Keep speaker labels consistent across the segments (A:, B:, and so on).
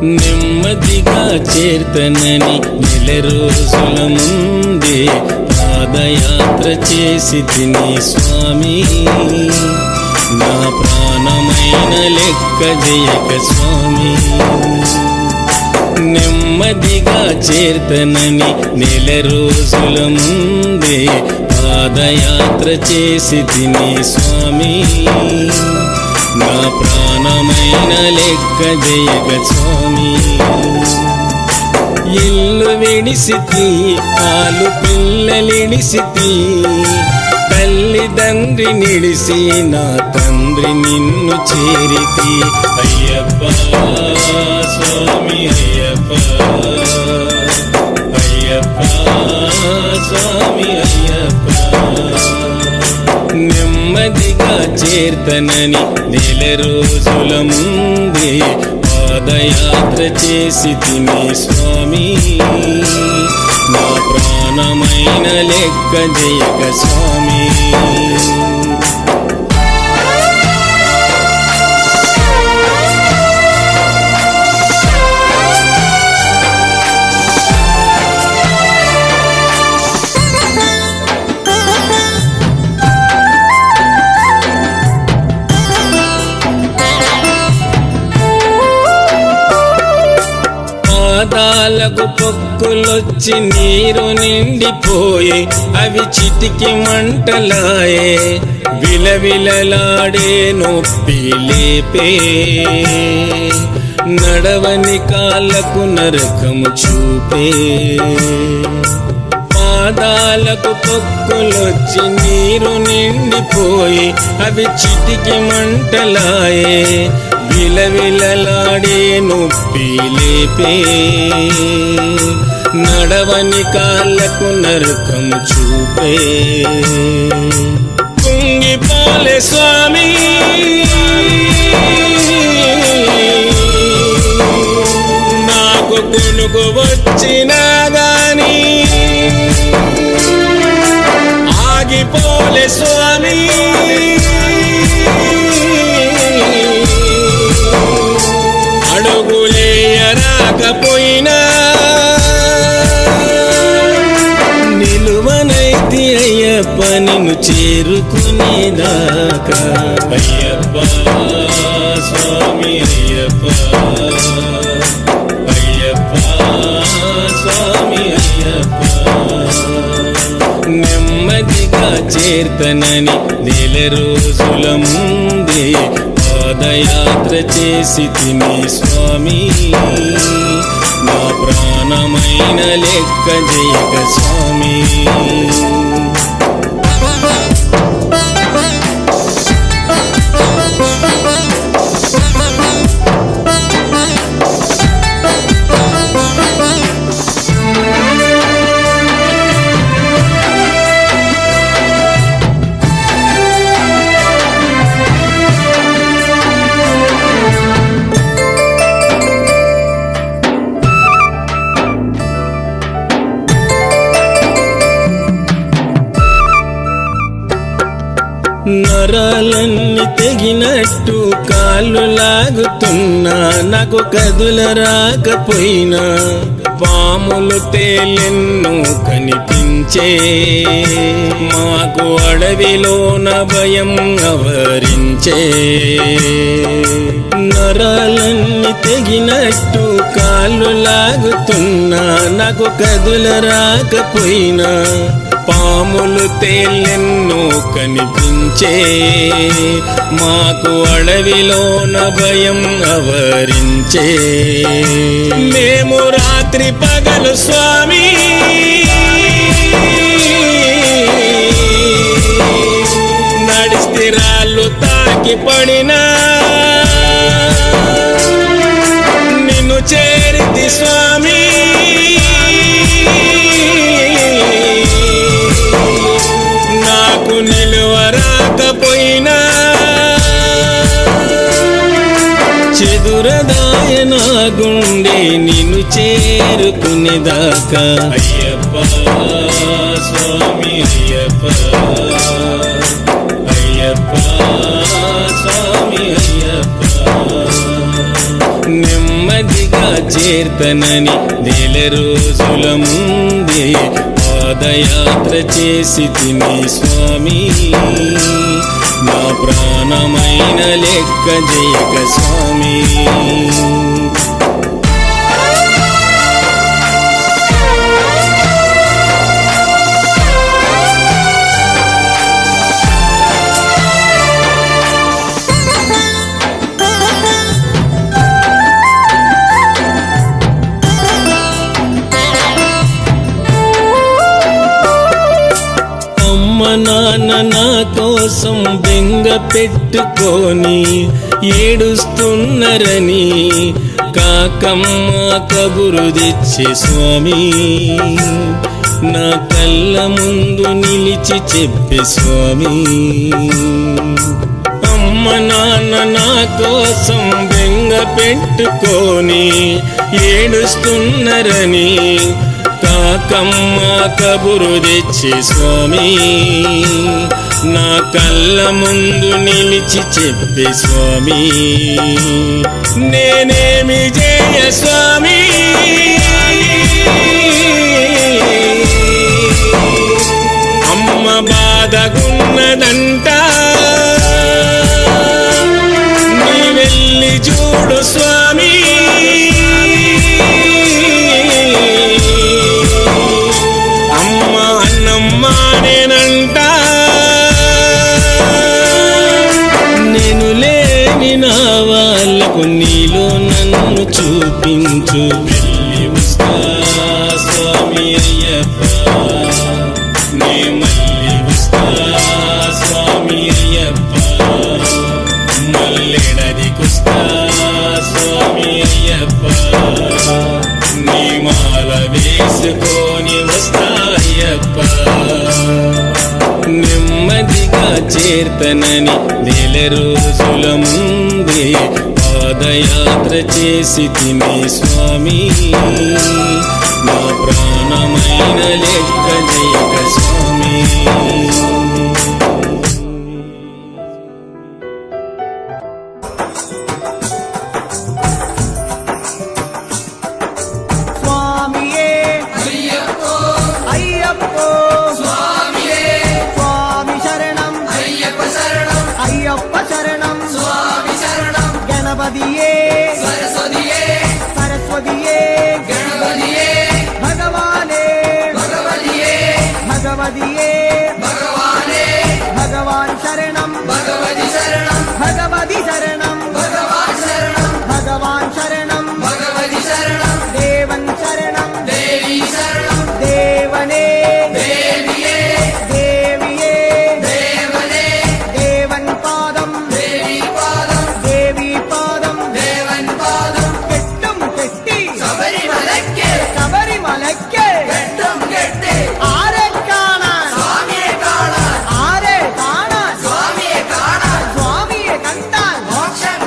A: నెమ్మదిగా చేర్తనని నెల రోజుల ముందే పాదయాత్ర చేసి తిని స్వామి, నా ప్రాణమైన లెక్క జయక స్వామి. నెమ్మదిగా చేర్తనని నెల రోజుల ముందే పాదయాత్ర చేసి తిని స్వామి, నా ప్రాణమైన లెక్క జయక స్వామి. ఇల్లు విడిసితి, ఆలు పిల్లలిడిసితి, తల్లిదండ్రి నిడిసి నా తండ్రి నిన్ను చేరితి. అయ్యప్ప స్వామి అయ్యప్ప, అయ్యప్ప స్వామి అయ్యప్ప. నెమ్మదిగా చేర్తనని నెల రోజుల ముందే పాదయాత్ర చేసి తిని స్వామి, నా ప్రాణమైన లెక్క జయక స్వామి. పాదాలకు పొక్కులొచ్చి నీరు నిండిపోయే, అవి చిటికి మంటలాయే, విలవిలలాడే నొప్పి లేపే. నడవని కాళ్ళకు నరకము చూపే. పాదాలకు పొక్కులొచ్చి నీరు నిండిపోయి, అవి చిటికి మంటలాయే, విలవిలలాడే నొప్పి లేపే. నడవని కాళ్ళకు నరకము చూపే. కుంగిపోలే స్వామి నాకు కొనుకు వచ్చినా గాని, ఆగిపోలే స్వామి అడుగులేయరాకపోయినా, నిలువనైతి అయ్యప్ప నిన్ను చేరుకునేదాకా. అయ్యప్ప స్వామి అయ్యప్ప, అయ్యప్ప స్వామి అయ్యప్ప. నెమ్మదిగా చేర్తనని నెల రోజుల ముందే పాదయాత్ర చేసి తిని స్వామి, నా ప్రాణమైన లెక్క జయక స్వామి. నరాలన్నీ తెగినట్టు కాళ్ళు లాగుతున్నా, నాకు కదుల రాకపోయినా, పాములు తేలెన్నో కనిపించే, మాకు అడవిలోన భయం ఆవరించే. నరాలన్నీ తెగినట్టు కాళ్ళు లాగుతున్నా, నాకు కదుల రాకపోయినా, పాములు తేలెన్నో కనిపించే, మాకు అడవిలోన భయం ఆవరించే. మేము రాత్రి పగలు స్వామి నడిస్తే రాళ్ళు తాకి పడినా, నిన్ను చేరితి స్వామి నాకు నిలువరాకపోయినా, చెదురదాయ నా గుండె నిన్ను చేరుకునేదాకా. అయ్యప్ప స్వామి అయ్యప్ప, అయ్యప్ప స్వామి అయ్యప్ప. నెమ్మదిగా చేర్తనని నెల రోజుల ముందే పాదయాత్ర చేసి తిని స్వామి, నా ప్రాణమైన లెక్క జయక స్వామి. నాన్న నా కోసం బెంగ పెట్టుకొని ఏడుస్తున్నరని కాకమ్మ కబురు తెచ్చే స్వామి, నా కళ్ళ ముందు నిలిచి చెప్పే స్వామి. అమ్మ నాన్న నా కోసం బెంగ పెట్టుకొని ఏడుస్తున్నరని కాకమ్మ కబురు తెచ్చే స్వామి, నా కళ్ళ ముందు నిలిచి చెప్పే స్వామి. నేనేమి చేయ స్వామి, అమ్మ బాధగున్నదంట, నీ వెళ్ళి చూడు స్వామి. నేను లేని నా వాళ్ళకు నీలో నన్ను చూపించు, వెళ్ళి వస్తా స్వామి అయ్యప్ప, నే మళ్ళీ వస్తా స్వామి అయ్యప్ప, మల్లెడదికొస్తా స్వామి అయ్యప్ప, నీ మాల వేసుకొని వస్తా అయ్యప్ప. నెమ్మదిగా చేర్తనని నెల రోజుల ముందే పాదయాత్ర చేసి తిని స్వామి, నా ప్రాణమైన లెక్క జయక స్వామి.
B: అయ్యప్ప శరణం స్వామి శరణం, గణపతియే సరస్వతియే సరస్వతియే, గణపతియే భగవానే భగవతియే భగవతియే, భగవానే భగవాన్ శరణం భగవతి శరణం, భగవతి శరణం భగవాన్ శరణం, భగవాన్ శరణం భగవతి శరణం, దేవన్ శరణం దేవి శరణం, దేవనే దేవియే దేవియే దేవనే, దేవన్ పాదం దేవి పాదం దేవి పాదం దేవన్ పాదం, కెట్టం కెట్టి శబరిమలక్కే శబరిమలక్కే, కెట్టం కెట్టి ఆరే కాణ స్వామియే కాణ, ఆరే కాణ స్వామియే కాణ, స్వామియే కంట మోక్షం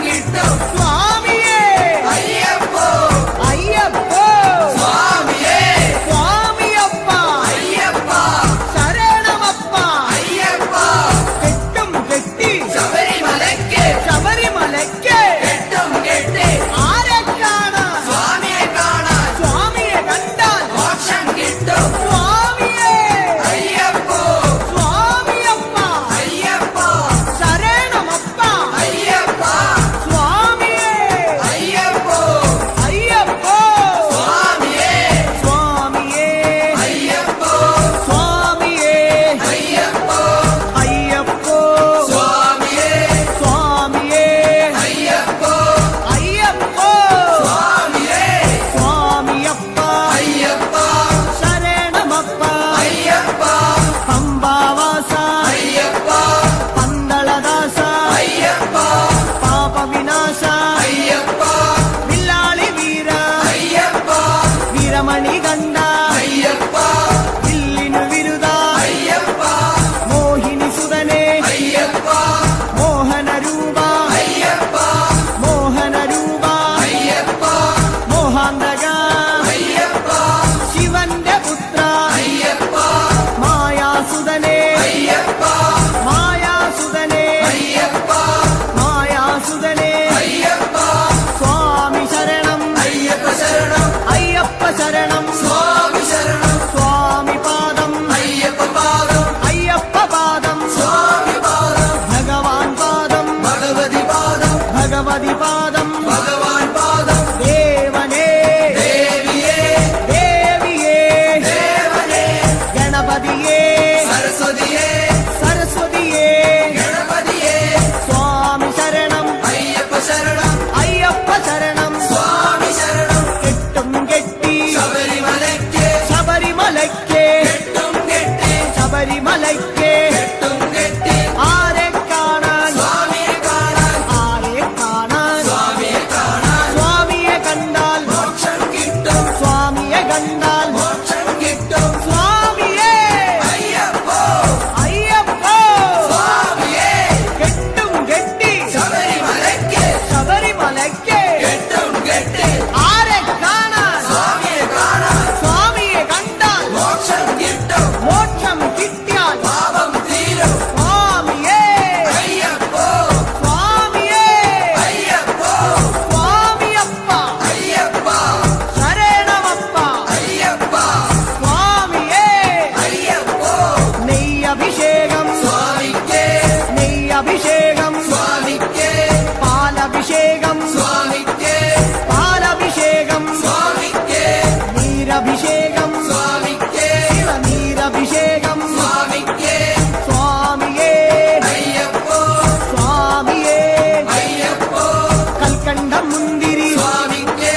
B: കൽക്കണ്ട മുന്തിരി
C: സ്വാമിക്കേ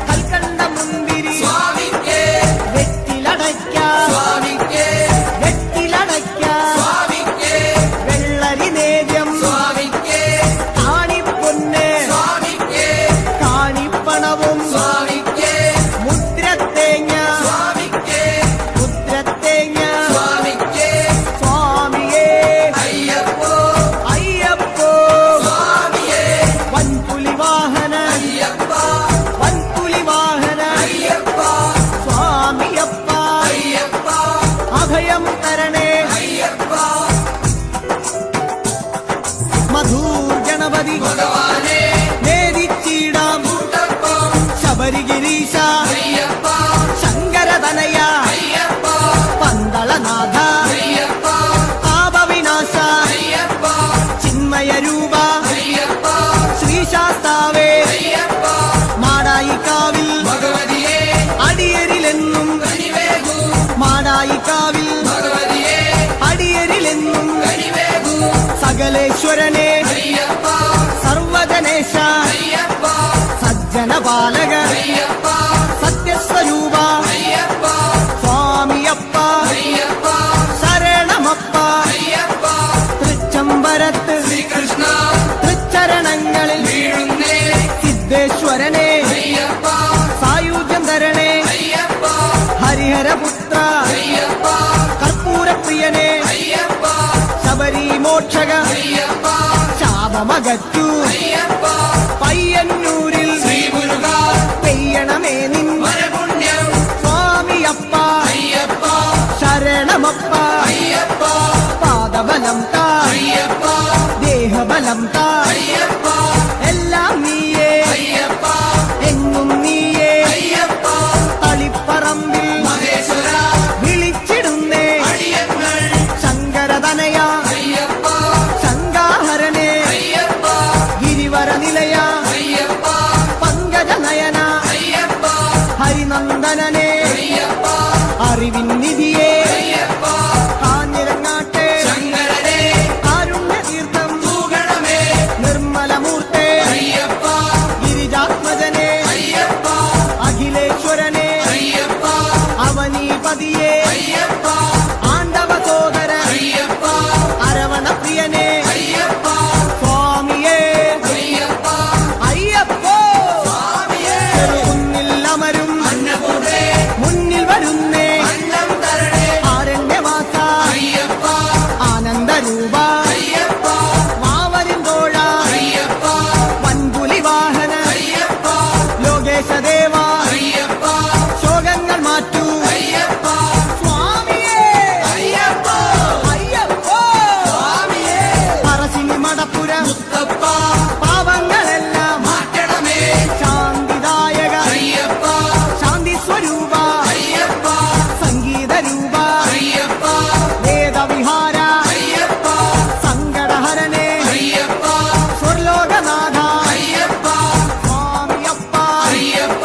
B: കൽക്കണ്ട മുന്തിരി
C: സ്വാമിക്കേ
B: വെറ്റിലടയ്ക്ക
C: സ്വാമിക്കേ
B: വെറ്റിലടയ്ക്ക
C: സ്വാമിക്കേ
B: വെള്ളരി നേദ്യം
C: സ്വാമിക്കേ
B: കാണിപ്പൊന്ന്
C: സ്വാമിക്കേ
B: കാണിപ്പണവും
C: സ്വാമിക്കേ
B: മുദ്രത്തേങ്ങ
C: സ്വാമിക്കേ
B: മുദ്രത്തേങ്ങ
C: സ്വാമിക്കേ
B: സ്വാമിയേ
C: അയ്യപ്പോ
B: അയ്യപ്പോ
C: സ്വാമിയേ
B: വൻപുലി വാഹന
C: അയ്യപ്പ
B: വൻപുലി വാഹന
C: അയ്യപ്പ
B: സ്വാമിയപ്പ
C: അയ്യപ്പ
B: അഭയം തരണേ
C: അയ്യപ്പ
B: മധൂർ ഗണപതി
C: ഭഗവാനേ
B: നേരിച്ചിടാം
C: കൂട്ടപ്പം
B: ശബരിഗിരീശ
C: അയ്യപ്പ
B: ശങ്കരതനയ
C: അയ്യപ്പ
B: പന്തളനാഥ
C: അയ്യപ്പ
B: പാപവിനാശ
C: അയ്യപ്പ
B: ചിന്മയരൂപ
C: അയ്യപ്പ
B: ശ്രീശാസ്താവേ
C: അയ്യപ്പ
B: മാടായിക്കാവിൽ
C: ഭഗവതിയേ
B: അടിയരിലെന്നും
C: കനിവേകൂ
B: മാടായിക്കാവിൽ
C: ഭഗവതിയേ
B: അടിയരിലെന്നും
C: കനിവേകൂ
B: സകലേശ്വരനെ
C: അയ്യപ്പ
B: സർവജനേശ
C: അയ്യപ്പ
B: സജ്ജനപാലക
C: അയ്യപ്പ
B: സത്യസ്വരൂപ
C: അയ്യപ്പ
B: സ്വാമിയപ്പ
C: അയ്യപ്പ
B: ശരണമപ്പ
C: അയ്യപ്പ
B: തൃച്ചംബരത്ത്
C: ശ്രീകൃഷ്ണ
B: തൃച്ചരണങ്ങളിൽ
C: വീഴുന്നേ
B: സിദ്ധേശ്വരനെ
C: അയ്യപ്പ
B: സായുജ്യം തരണേ
C: അയ്യപ്പ
B: ഹരിഹരപുത്ര
C: അയ്യപ്പ
B: കർപ്പൂരപ്രിയനെ
C: അയ്യപ്പ
B: ശബരി മോക്ഷക
C: അയ്യപ്പ
B: ശാപമകറ്റു
C: അയ്യപ്പ
B: പയ്യന്നൂരിൽ
C: ശ്രീമുരുക
B: പെയ്യണമേ നിൻ
C: വരപുണ്യം
B: സ്വാമിയപ്പ
C: അയ്യപ്പ
B: ശരണമപ്പ
C: അയ്യപ്പ
B: പാദബലം താ
C: അയ്യപ്പ
B: ദേഹബലം താ
C: അയ്യപ്പ
B: എല്ലാം നീയേ
C: അയ്യപ്പ
B: എങ്ങും നീയേ
C: അയ്യപ്പ
B: തളിപ്പറമ്പിൽ
C: മഹേശ്വര
B: വിളിച്ചിടുന്നേ
C: അടിയങ്ങൾ
B: ശങ്കരതനയ
C: അയ്യപ്പ
B: ശങ്കാഹരനെ
C: അയ്യപ്പ
B: ഗിരിവര നിലയ
C: അയ്യപ്പ
B: പങ്കജനയന
C: അയ്യപ്പ
B: ഹരിനന്ദനനെ
C: അയ്യപ്പ
B: അറിവിൻ നിധിയെ
C: അയ്യപ്പ
B: കാഞ്ഞിരങ്ങാട്ടെ
C: ശങ്കരനെ
B: കാരുണ്യതീർത്ഥം
C: പൂഗണമേ
B: നിർമ്മലമൂർത്തെ
C: അയ്യപ്പ
B: ഗിരിജാത്മജനെ
C: അയ്യപ്പ
B: അഖിലേശ്വരനെ
C: അയ്യപ്പ
B: അവനീപതിയെ
C: അയ്യപ്പ
B: ആണ്ടവ സോദര
C: അയ്യപ്പ
B: അരവണപ്രിയനെ
C: അയ്യപ്പ
B: സ്വാമിയേ
C: അയ്യപ്പ
B: അയ്യപ്പോ
C: സ്വാമിയേ
B: ചെറുകുന്നിൽ അമരും
C: അന്നപൂർണേ
B: മുന്നിൽ വരുന്നേ
C: അന്നം തരണേ
B: ആരണ്യവാസ
C: അയ്യപ്പ
B: ആനന്ദരൂപ
C: അയ്യപ്പ
B: മാവരിന്തോഴ
C: അയ്യപ്പ
B: വൻപുലി വാഹന
C: അയ്യപ്പ
B: ലോകേശദേവ
C: അയ്യപ്പ
B: ശോകങ്ങൾ മാറ്റൂ
C: അയ്യപ്പ
B: സ്വാമിയേ
C: അയ്യപ്പ
B: അയ്യപ്പോ
C: സ്വാമിയേ
B: പറശ്ശിനി മടപ്പുര
C: മുത്തപ്പ
B: പാപങ്ങളെല്ലാം
C: മാറ്റണമേ
B: ശാന്തിദായക
C: അയ്യപ്പ
B: ശാന്തി സ്വരൂപ
C: അയ്യപ്പ
B: സംഗീതരൂപ
C: അയ്യപ്പ
B: വേദവിഹാര
C: അയ്യപ്പ
B: സങ്കടഹരനെ
C: അയ്യപ്പ
B: സ്വർലോകനാഥ
C: അയ്യപ്പ
B: സ്വാമിയപ്പ
C: അയ്യപ്പ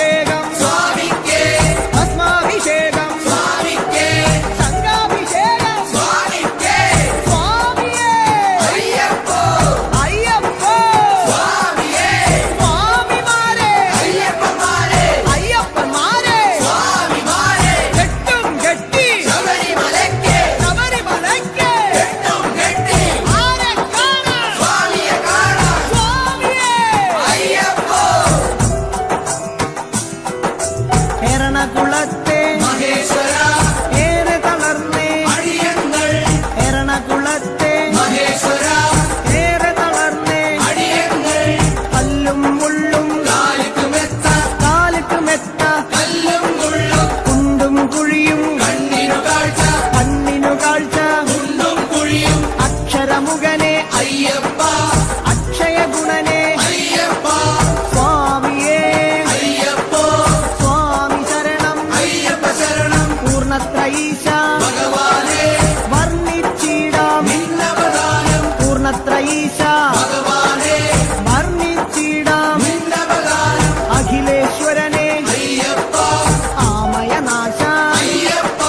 B: സംഗാഭിഷേകം
C: സ്വാമിക്കേ
B: ഭസ്മാഭിഷേകം
C: സ്വാമിക്കേ
B: സംഗാഭിഷേകം
C: സ്വാമിക്കേ
B: സ്വാമിയേ
C: അയ്യപ്പോ
B: അയ്യപ്പോ
C: സ്വാമിയേ
B: സ്വാമിമാരെ
C: അയ്യപ്പന്മാരെ
B: അയ്യപ്പന്മാരെ
C: സ്വാമിമാരെ
B: കെട്ടും കെട്ടി
C: ശബരിമലയ്ക്ക്
B: ശബരിമലയ്ക്ക്
C: കെട്ടും കെട്ടി
B: ആരെ കാണാൻ
C: സ്വാമിയെ കാണാൻ
B: സ്വാമിയേ
C: അയ്യപ്പോ
B: എറണാകുളത്തെ
C: മഹേശ്വര
B: ഏറെ തളർന്നേ
C: അടിയങ്ങൾ
B: എറണാകുളത്തെ
C: മഹേശ്വര
B: ഏറെ തളർന്നേ
C: അടിയങ്ങൾ
B: കല്ലും മുള്ളും
C: കാലിക്ക് മെത്ത
B: കാലുക്ക് മെത്ത
C: കല്ലും മുള്ളും
B: കുണ്ടും കുഴിയും
C: കണ്ണിനു കാഴ്ച
B: കണ്ണിനു കാഴ്ച
C: കുണ്ടും കുഴിയും
B: അക്ഷരമുഖനെ
C: അയ്യപ്പ
B: അക്ഷയ ഗുണനെ
C: അയ്യപ്പ
B: സ്വാമിയേ
C: അയ്യപ്പോ
B: സ്വാമി ശരണം
C: അയ്യപ്പ ശരണം
B: പൂർണ്ണത്രയീശ
C: ഭഗവാനെ
B: വർണ്ണിച്ചിടാം
C: നിന്നപദാനം
B: പൂർണ്ണത്രയീശ
C: ഭഗവാനെ
B: വർണ്ണിച്ചിടാം
C: നിന്നപദാനം
B: അഖിലേശ്വരനെ
C: അയ്യപ്പ
B: ആമയനാശ
C: അയ്യപ്പ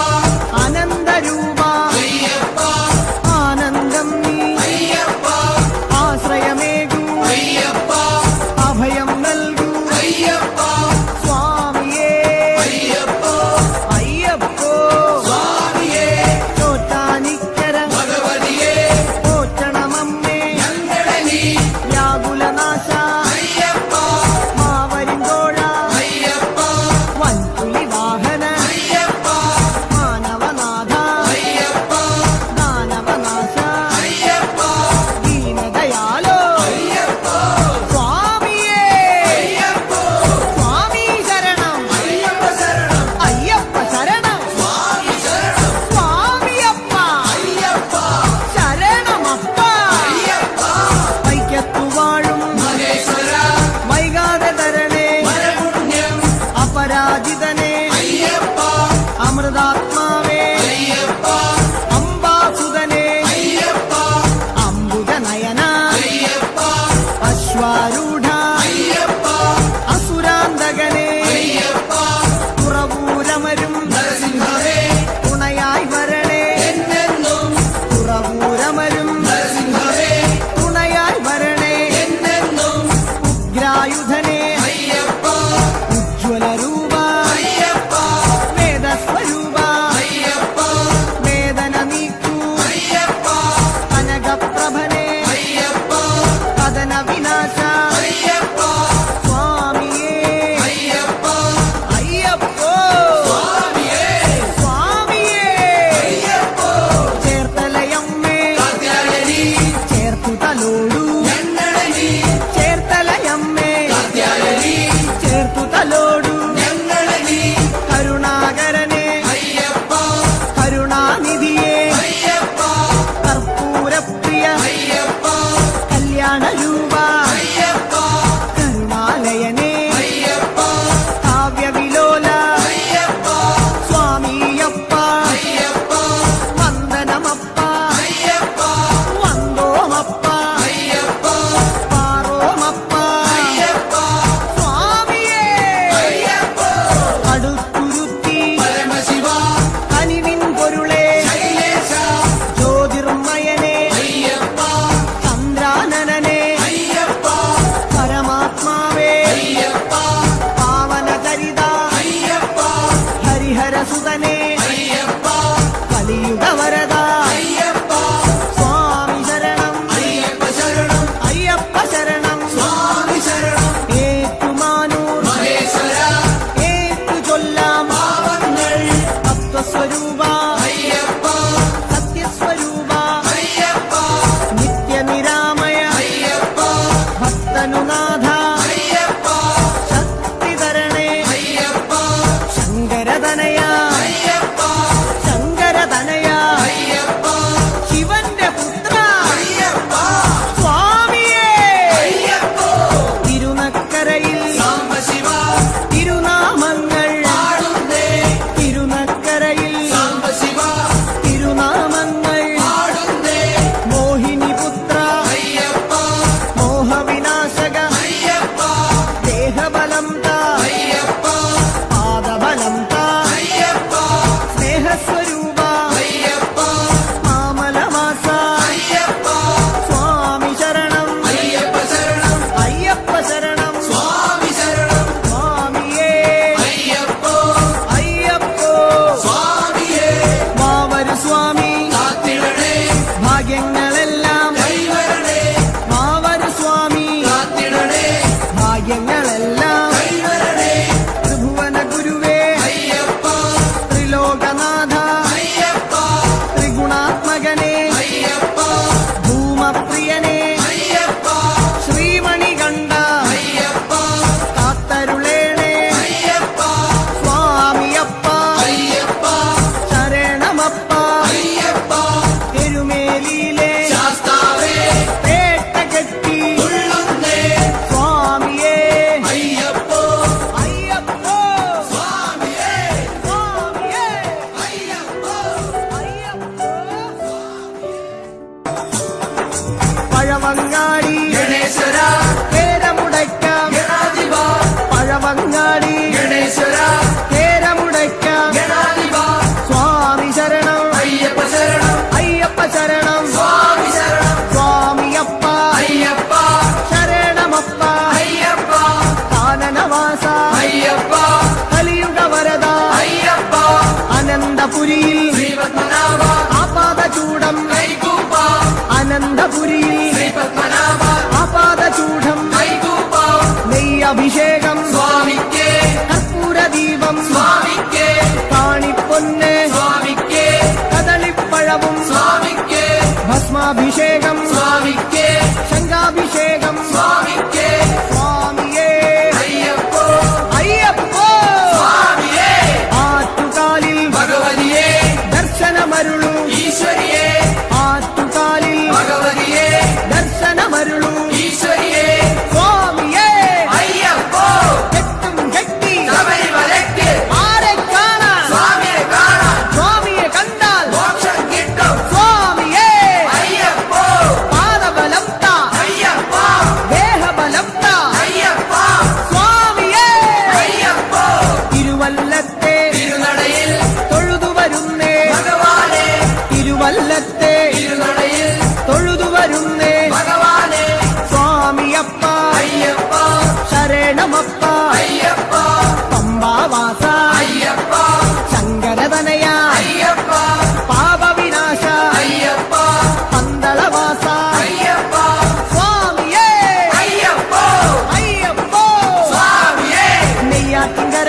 B: അനന്തരൂപ
C: അയ്യപ്പ
B: ആനന്ദം നീ
C: അയ്യപ്പ
B: ആശ്രയമേകൂ
C: അയ്യപ്പ
B: അഭയം നൽകൂ
C: അയ്യപ്പ
B: സ്വാമിയേ
C: അയ്യപ്പോ
B: അയ്യപ്പോ
C: സ്വാമിയേ
B: ചോറ്റാനിക്കര
C: ഭഗവതിയെ
B: പോറ്റണമമ്മേ
C: ഞങ്ങളുടെ നീ
B: വ്യാകുലനാശ
C: അയ്യപ്പ
B: മാവരിങ്കോഴ
C: അയ്യപ്പ
B: വൻപുലി വാഹന
C: അയ്യപ്പ
B: മാനവനാഥ
C: അയ്യപ്പ
B: ദാനവനാശ
C: അയ്യപ്പ
B: ദീനദയാലോ
C: അയ്യപ്പ
B: സ്വാമിയേ
C: അയ്യപ്പോ
B: സ്വാമി ശരണം
C: അയ്യപ്പ ശരണം
B: അയ്യപ്പ ശരണം
C: സ്വാമി ശരണം
B: സ്വാമിയപ്പ
C: അയ്യപ്പ
B: ശരണമപ്പ
C: അയ്യപ്പ
B: വൈക്കത്തു വാഴും
C: മഹേശ്വര
B: വൈകാതെ തരണേ
C: വരപുണ്യം
B: അപരാജിതനെ
C: അയ്യപ്പ
B: അമൃതാത്മാവേ
C: അയ്യപ്പ
B: അംബാസുതനെ
C: അയ്യപ്പ
B: അംബുജനയന
C: അയ്യപ്പ
B: അശ്വാരൂഢ
C: അയ്യപ്പ
B: അസുരാന്തകനെ
C: അയ്യപ്പ
B: തുറവൂരമരും
C: നരസിംഹമേ
B: തുണയായി വരണേ
C: എന്നെന്നും
B: തുറവൂരമരും
C: നരസിംഹമേ
B: തുണയായി വരണേ
C: എന്നെന്നും
B: ഉഗ്രായുധനെ
C: അയ്യപ്പ
B: ഉജ്ജ്വലരൂപ
C: അയ്യപ്പ
B: വേദസ്വരൂപ
C: അയ്യപ്പ
B: വേദന നീക്കൂ
C: അയ്യപ്പ
B: കനകപ്രഭനെ
C: അയ്യപ്പ
B: കഥന വിനാശ
C: അയ്യപ്പ
B: സ്വാമിയേ
C: അയ്യപ്പ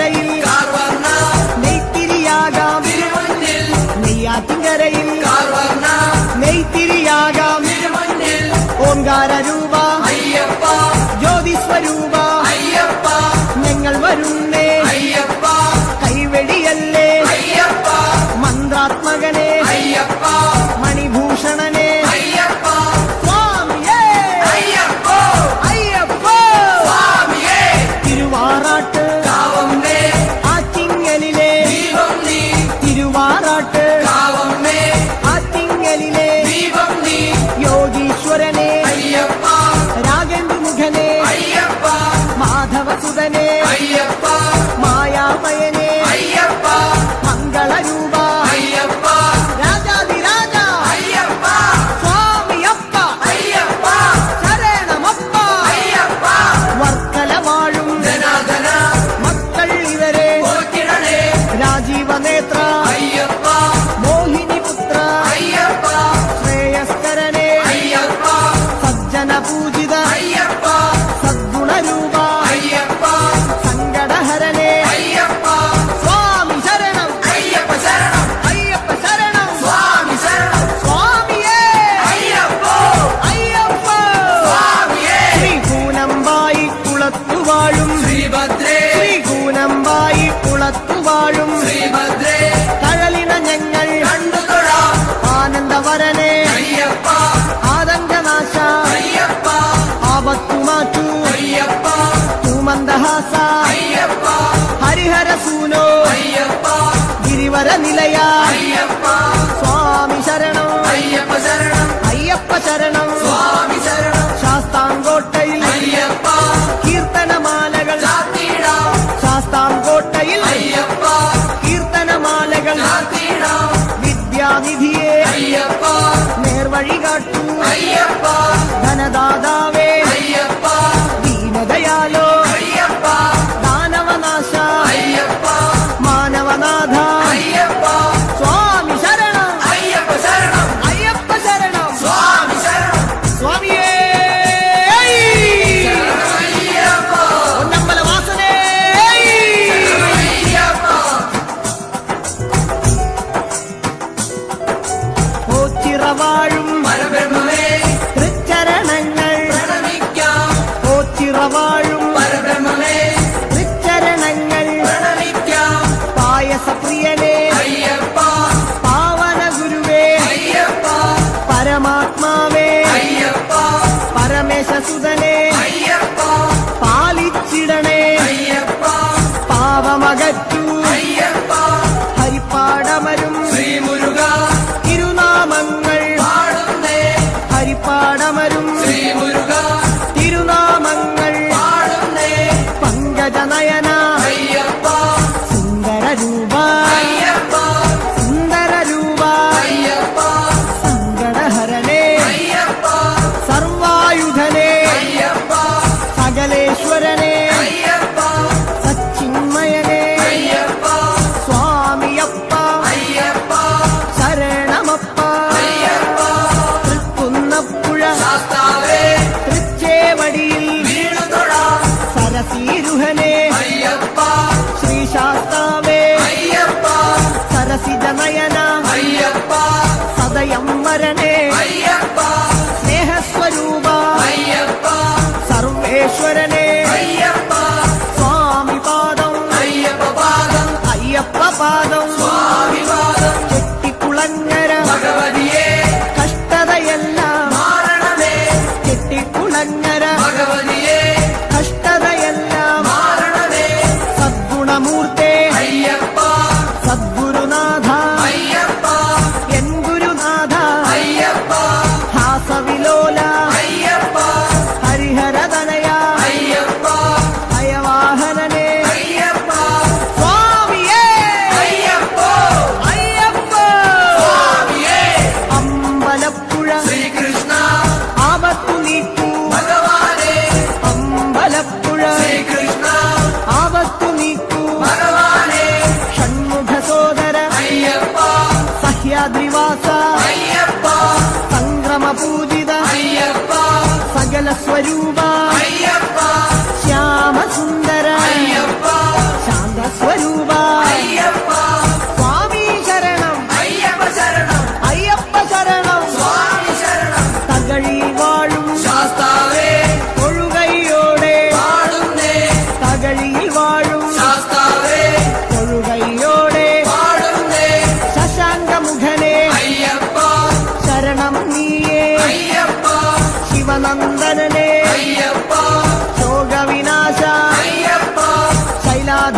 B: നെയ്യാറ്റിൻകരയിൽ
C: കാർവർണ്ണ
B: നെയ്ത്തിരിയാകാം
C: തിരുമുന്നിൽ
B: നെയ്യാറ്റിൻകരയിൽ
C: കാർവർണ്ണ
B: നെയ്ത്തിരിയാകാം
C: തിരുമുന്നിൽ
B: ഓംകാര രൂപ
C: അയ്യപ്പ
B: ജ്യോതിസ്വരൂപ
C: അയ്യപ്പ
B: ഞങ്ങൾ വരുന്നേ
C: അയ്യപ്പ
B: കൈവെടിയല്ലേ
C: അയ്യപ്പ
B: മന്ത്രാത്മകനെ
C: അയ്യപ്പ
B: മണിഭൂഷണനെ
C: അയ്യപ്പ
B: സ്വാമിയേ
C: അയ്യപ്പ
B: അയ്യപ്പോ
C: സ്വാമിയേ
B: തിരുവാറാട്ട്
C: കാവമ്മേ
B: ആറ്റിങ്ങലിലെ
C: ദീപം നീ
B: തിരുവാറാട്ട്
C: കാവമ്മേ
B: ആറ്റിങ്ങലിലെ
C: ദീപം നീ
B: യോഗീശ്വരനെ
C: അയ്യപ്പ
B: രാഗേന്ദ്രമുഖനെ
C: അയ്യപ്പ
B: മാധവസുതനെ
C: അയ്യപ്പ
B: മായാമയനെ
C: അയ്യപ്പ
B: മംഗളരൂപ
C: അയ്യപ്പ
B: രാജാതിരാജ
C: അയ്യപ്പ
B: സ്വാമിയപ്പ
C: അയ്യപ്പ
B: ശരണമപ്പ
C: അയ്യപ്പ
B: വർക്കല വാഴും
C: ധനാധന
B: മക്കൾ ഇവരെ
C: പോറ്റിടണേ
B: രാജീവനേത്ര
C: അയ്യപ്പ
B: മോഹിനിപുത്ര
C: അയ്യപ്പ
B: ശ്രേയസ്കരനെ
C: അയ്യപ്പ
B: സജ്ജന പൂജിത
C: അയ്യപ്പ
B: സദ്ഗുണരൂപ
C: അയ്യപ്പ
B: സങ്കടഹരനെ
C: അയ്യപ്പ
B: സ്വാമി ശരണം
C: അയ്യപ്പ ശരണം
B: അയ്യപ്പ ശരണം
C: സ്വാമി ശരണം
B: സ്വാമിയേ
C: അയ്യപ്പ
B: അയ്യപ്പ
C: സ്വാമിയേ
B: ശ്രീകൂനമ്പായി കുളത്തുവാഴും
C: ശ്രീഭദ്രേ
B: ശ്രീകൂനമ്പായി കുളത്തുവാഴും
C: ശ്രീഭദ്രേ
B: കഴലിന ഞങ്ങൾ
C: കണ്ടുതൊഴാം
B: ആനന്ദവരനെ
C: അയ്യപ്പ
B: ആതങ്കനാശ
C: അയ്യപ്പ
B: ആപത്തുമാറ്റു
C: അയ്യപ്പ
B: തൂമന്ദഹാസ
C: അയ്യപ്പ
B: ഹരിഹരസൂനോ
C: അയ്യപ്പ
B: ഗിരിവര നിലയ
C: അയ്യപ്പ
B: സ്വാമി ശരണം
C: അയ്യപ്പ ശരണം
B: അയ്യപ്പ ശരണം
C: സ്വാമി ശരണം
B: ശാസ്താംകോട്ടയിൽ
C: അയ്യപ്പ
B: കീർത്തനമാലകൾ
C: ചാത്തിടാം
B: ശാസ്താംകോട്ടയിൽ
C: അയ്യപ്പ
B: കീർത്തനമാലകൾ
C: ചാത്തിടാം
B: വിദ്യാനിധിയെ
C: അയ്യപ്പ
B: നേർവഴി കാട്ടൂ
C: അയ്യപ്പ
B: ധനദാതാവേ
C: അയ്യപ്പ
B: ദീനദയാലോ
C: അയ്യപ്പ
B: ദാനവനാശ
C: അയ്യപ്പ
B: മാനവനാഥ
C: അയ്യപ്പ
B: സ്വാമി ശരണം
C: അയ്യപ്പ ശരണം
B: അയ്യപ്പ ശരണം
C: സ്വാമി ശരണം
B: സ്വാമിയേ
C: അയ്യപ്പ
B: പൊന്നമ്പല വാസനേ
C: അയ്യപ്പ
B: ഓച്ചിറവാഴും
C: പരബ്രഹ്മമേ
B: തൃച്ചരണങ്ങൾ
C: പ്രണമിക്കാം
B: ഓച്ചിറവാഴും
C: പരബ്രഹ്മമേ
B: തൃച്ചരണങ്ങൾ
C: പ്രണമിക്കാം
B: പായസപ്രിയനേ
C: അയ്യപ്പ
B: പാവന ഗുരുവേ
C: അയ്യപ്പ
B: പരമാത്മാവേ
C: അയ്യപ്പ
B: പരമേശസുതനേ
C: അയ്യപ്പ
B: പാലിച്ചിടണേ
C: അയ്യപ്പ
B: പാവമകറ്റൂ
C: അയ്യപ്പ
B: ഹരിപ്പാടമരും
C: ശ്രീമുരുക
B: തിരുനാമങ്ങൾ
C: പാടുന്നേ
B: ഹരിപ്പാടമരും
C: ശ്രീമുരുക
B: തിരുനാമങ്ങൾ
C: പാടുന്നേ
B: പങ്കജനയന
C: അയ്യപ്പ
B: സുന്ദരരൂപ
C: അയ്യപ്പ
B: സുന്ദരരൂപ
C: അയ്യപ്പ
B: സങ്കടഹരണേ
C: അയ്യപ്പ
B: സർവായുധനേ
C: അയ്യപ്പ
B: സകലേശ്വരനേ
C: അയ്യപ്പ
B: സച്ചിന്മയനേ
C: അയ്യപ്പ
B: സ്വാമിയപ്പ
C: അയ്യപ്പ
B: ശരണമപ്പ
C: അയ്യപ്പ
B: തൃക്കുന്നപ്പുഴ
C: ശാസ്താവേ
B: തൃച്ചേവടിയിൽ
C: വീണുതൊഴാം
B: സരസീരുഹനേ
C: അയ്യപ്പ
B: ശ്രീശാസ്താവേ
C: അയ്യപ്പ
B: സരസിജനയന
C: അയ്യപ്പ
B: സദയം വരണേ
C: അയ്യപ്പ
B: സ്നേഹസ്വരൂപ
C: അയ്യപ്പ
B: സർവേശ്വരനേ
C: അയ്യപ്പ
B: സ്വാമി പാദം
C: അയ്യപ്പ പാദം
B: അയ്യപ്പ പാദം
C: സ്വാമി പാദം
B: ചെട്ടിക്കുളങ്ങര
C: ഭഗവതിയെ
B: കഷ്ടതയെല്ലാം
C: മാറണമേ
B: ചെട്ടിക്കുളങ്ങര
C: ഭഗവതിയെ
B: കഷ്ടതയെല്ലാം
C: മാറണമേ
B: സദ്ഗുണമൂർത്തേ
C: അയ്യപ്പ
B: സദ്ഗുരുനാഥ
C: അയ്യപ്പ
B: എൻ ഗുരുനാഥ
C: അയ്യപ്പ
B: ഹാസവിലോല
C: അയ്യപ്പ
B: ഹരിഹരതനയ
C: അയ്യപ്പ
B: ഭയവാഹനനേ
C: അയ്യപ്പ
B: സ്വാമിയേ
C: അയ്യപ്പ
B: അയ്യപ്പ
C: സ്വാമിയേ
B: അമ്പലപ്പുഴ
C: ശ്രീകൃഷ്ണ
B: ആപത്തു നീക്കൂ
C: ഭഗവാനേ
B: അമ്പലപ്പുഴ
C: ശ്രീകൃഷ്ണ
B: ആപത്തു നീക്കൂ
C: ഭഗവാനേ
B: ഷൺമുഖ സോദര
C: അയ്യപ്പ
B: സഹ്യാദ്രിവാസ
C: അയ്യപ്പ
B: സംക്രമ പൂജിത
C: അയ്യപ്പ
B: സകല സ്വരൂപ
C: അയ്യപ്പ
B: ശ്യാമസുന്ദര
C: അയ്യപ്പ
B: ശാന്ത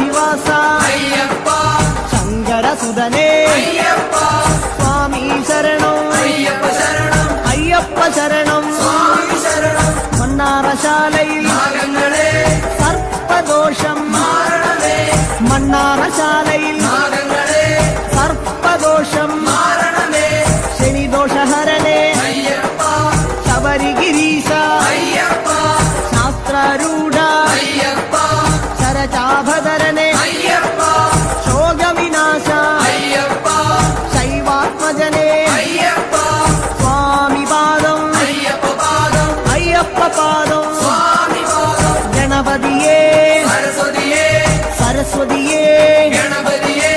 B: ശ്രീവാസ
C: അയ്യപ്പ
B: ശങ്കരസുതനേ
C: അയ്യപ്പ
B: സ്വാമി ശരണം
C: അയ്യപ്പ ശരണം
B: അയ്യപ്പ ശരണം
C: സ്വാമി ശരണം
B: മണ്ണാറശാലയിൽ
C: നാഗങ്ങളെ
B: സർപ്പദോഷം
C: മാരണമേ
B: മണ്ണാറശാലയിൽ
C: നാഗങ്ങളെ
B: സർപ്പദോഷം
C: മാരണമേ
B: ശനിദോഷഹരണേ
C: അയ്യപ്പ
B: ശബരിഗിരീശ
C: അയ്യപ്പ
B: ശാസ്ത്രരൂഢ
C: അയ്യപ്പ
B: ശരചാഭധരനെ
C: അയ്യപ്പ
B: ശോകവിനാശ
C: അയ്യപ്പ
B: ശൈവാത്മജനെ
C: അയ്യപ്പ
B: സ്വാമി പാദം
C: അയ്യപ്പ പാദം
B: അയ്യപ്പ പാദം
C: സ്വാമി പാദം
B: ഗണപതിയേ
C: സരസ്വതിയേ
B: സരസ്വതിയേ
C: ഗണപതിയേ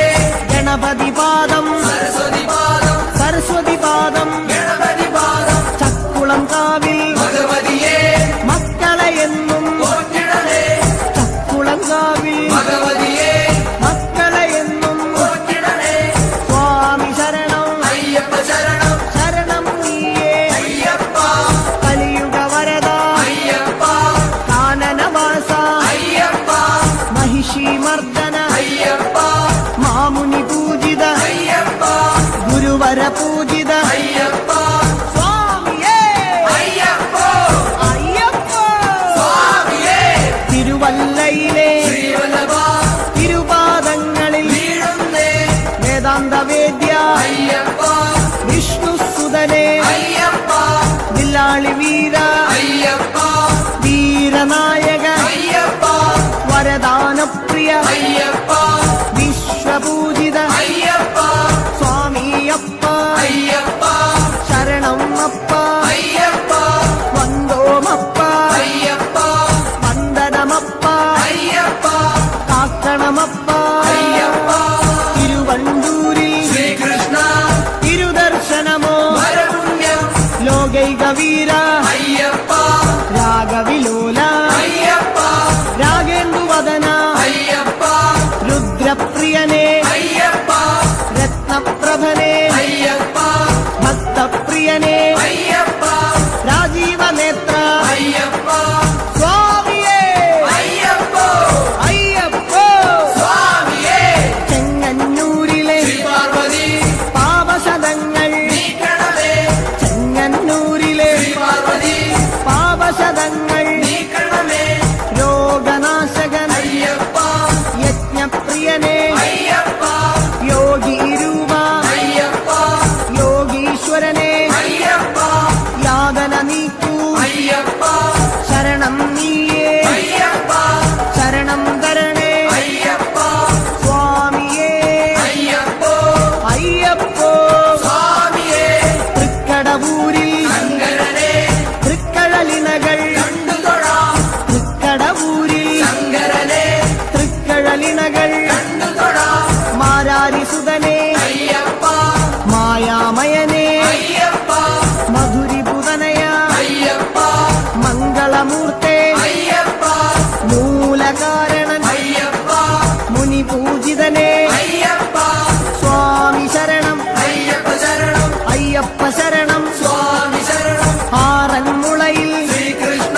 B: ഗണപതി പാദം
C: സരസ്വതി പാദം
B: സരസ്വതി പാദം
C: ഗണപതി പാദം
B: ചക്കുളം കാവിൽ
C: ഭഗവതിയേ
B: മക്കളെ എന്നും
C: പോറ്റിടണേ
B: ചക്കുളം കാവിൽ
C: ഭഗവതിയേ
B: മക്കളെ എന്നും
C: പോറ്റിടണേ
B: സ്വാമി ശരണം
C: അയ്യപ്പ ശരണം
B: ശരണം നീയേ
C: അയ്യപ്പ
B: കലിയുഗ വരദ
C: അയ്യപ്പ
B: കാനനവാസ
C: അയ്യപ്പ
B: മഹിഷി മർദ്ദന
C: അയ്യപ്പ
B: മാമുനി പൂജിത
C: അയ്യപ്പ
B: ഗുരുവര പൂജിത
C: അയ്യപ്പ
B: സ്വാമിയേ
C: അയ്യപ്പ
B: അയ്യപ്പ
C: സ്വാമിയേ
B: തിരുവല്ലയിലെ
C: ശ്രീവല്ലഭ
B: തിരുപാദങ്ങളിൽ
C: വീഴുന്നേ
B: വേദാന്തവേദ്യ
C: അയ്യപ്പ
B: വിഷ്ണുസുതനെ
C: അയ്യപ്പ
B: വില്ലാളി വീര
C: അയ്യപ്പ
B: വീരനായക
C: അയ്യപ്പ
B: വരദാനപ്രിയ
C: അയ്യപ്പ
B: വിശ്വപൂജിത
C: അയ്യപ്പ
B: സ്വാമിയപ്പ
C: അയ്യപ്പ
B: ശരണം അപ്പ
C: അയ്യപ്പ
B: വന്ദോമപ്പ
C: അയ്യപ്പ
B: വന്ദനമപ്പ
C: അയ്യപ്പ
B: കാക്കണമപ്പ
C: അയ്യപ്പ
B: തിരുവണ്ടൂരിൽ
C: ശ്രീകൃഷ്ണ
B: തിരുദർശനമോ
C: വരപുണ്യം
B: ലോകൈക വീര
C: അയ്യപ്പ
B: രാഗവിലോല
C: അയ്യപ്പ
B: രാഗേന്ദുവദന
C: അയ്യപ്പ
B: രുദ്രപ്രിയനെ
C: അയ്യപ്പ
B: രത്നപ്രഭനെ
C: അയ്യപ്പ
B: ഭക്തപ്രിയനെ
C: അയ്യപ്പ
B: രാജീവനേത്ര
C: അയ്യപ്പ
B: സ്വാമിയേ
C: അയ്യപ്പ
B: അയ്യപ്പ
C: സ്വാമിയേ
B: ചെങ്ങന്നൂരിലെ
C: ശ്രീപാർവതി
B: പാപശതങ്ങൾ
C: നീക്കണമേ
B: ചെങ്ങന്നൂരിലെ
C: ശ്രീപാർവതി
B: പാപശതങ്ങൾ
C: നീക്കണമേ
B: രോഗനാശകൻ
C: അയ്യപ്പ
B: യജ്ഞപ്രിയനെ
C: അയ്യപ്പ
B: യോഗി രൂപ
C: അയ്യപ്പ
B: യോഗീശ്വരനെ
C: അയ്യപ്പ
B: യാതന നീക്കൂ
C: അയ്യപ്പ
B: ശരണം നീയേ
C: അയ്യപ്പ
B: ശരണം തരണേ
C: അയ്യപ്പ
B: സ്വാമിയേ
C: അയ്യപ്പ
B: അയ്യപ്പോ
C: സ്വാമിയേ
B: തൃക്കടവൂരിൽ
C: ശങ്കരനെ
B: തൃക്കഴലിനകൾ
C: കണ്ടുതൊഴാം
B: തൃക്കടവൂരിൽ
C: ശങ്കരനെ
B: തൃക്കഴലിനകൾ
C: കണ്ടുതൊഴാം
B: മാരാരിസുതനെ
C: അയ്യപ്പ
B: മായാമയനെ
C: അയ്യപ്പ
B: മധുരിപുതനയ
C: അയ്യപ്പ
B: മംഗളമൂർത്തെ
C: അയ്യപ്പ
B: മൂലകാരണൻ
C: അയ്യപ്പ
B: മുനിപൂജിതനെ
C: അയ്യപ്പ
B: സ്വാമി ശരണം
C: അയ്യപ്പ ശരണം
B: അയ്യപ്പ ശരണം
C: സ്വാമി ശരണം
B: ആറന്മുളയിൽ
C: ശ്രീകൃഷ്ണ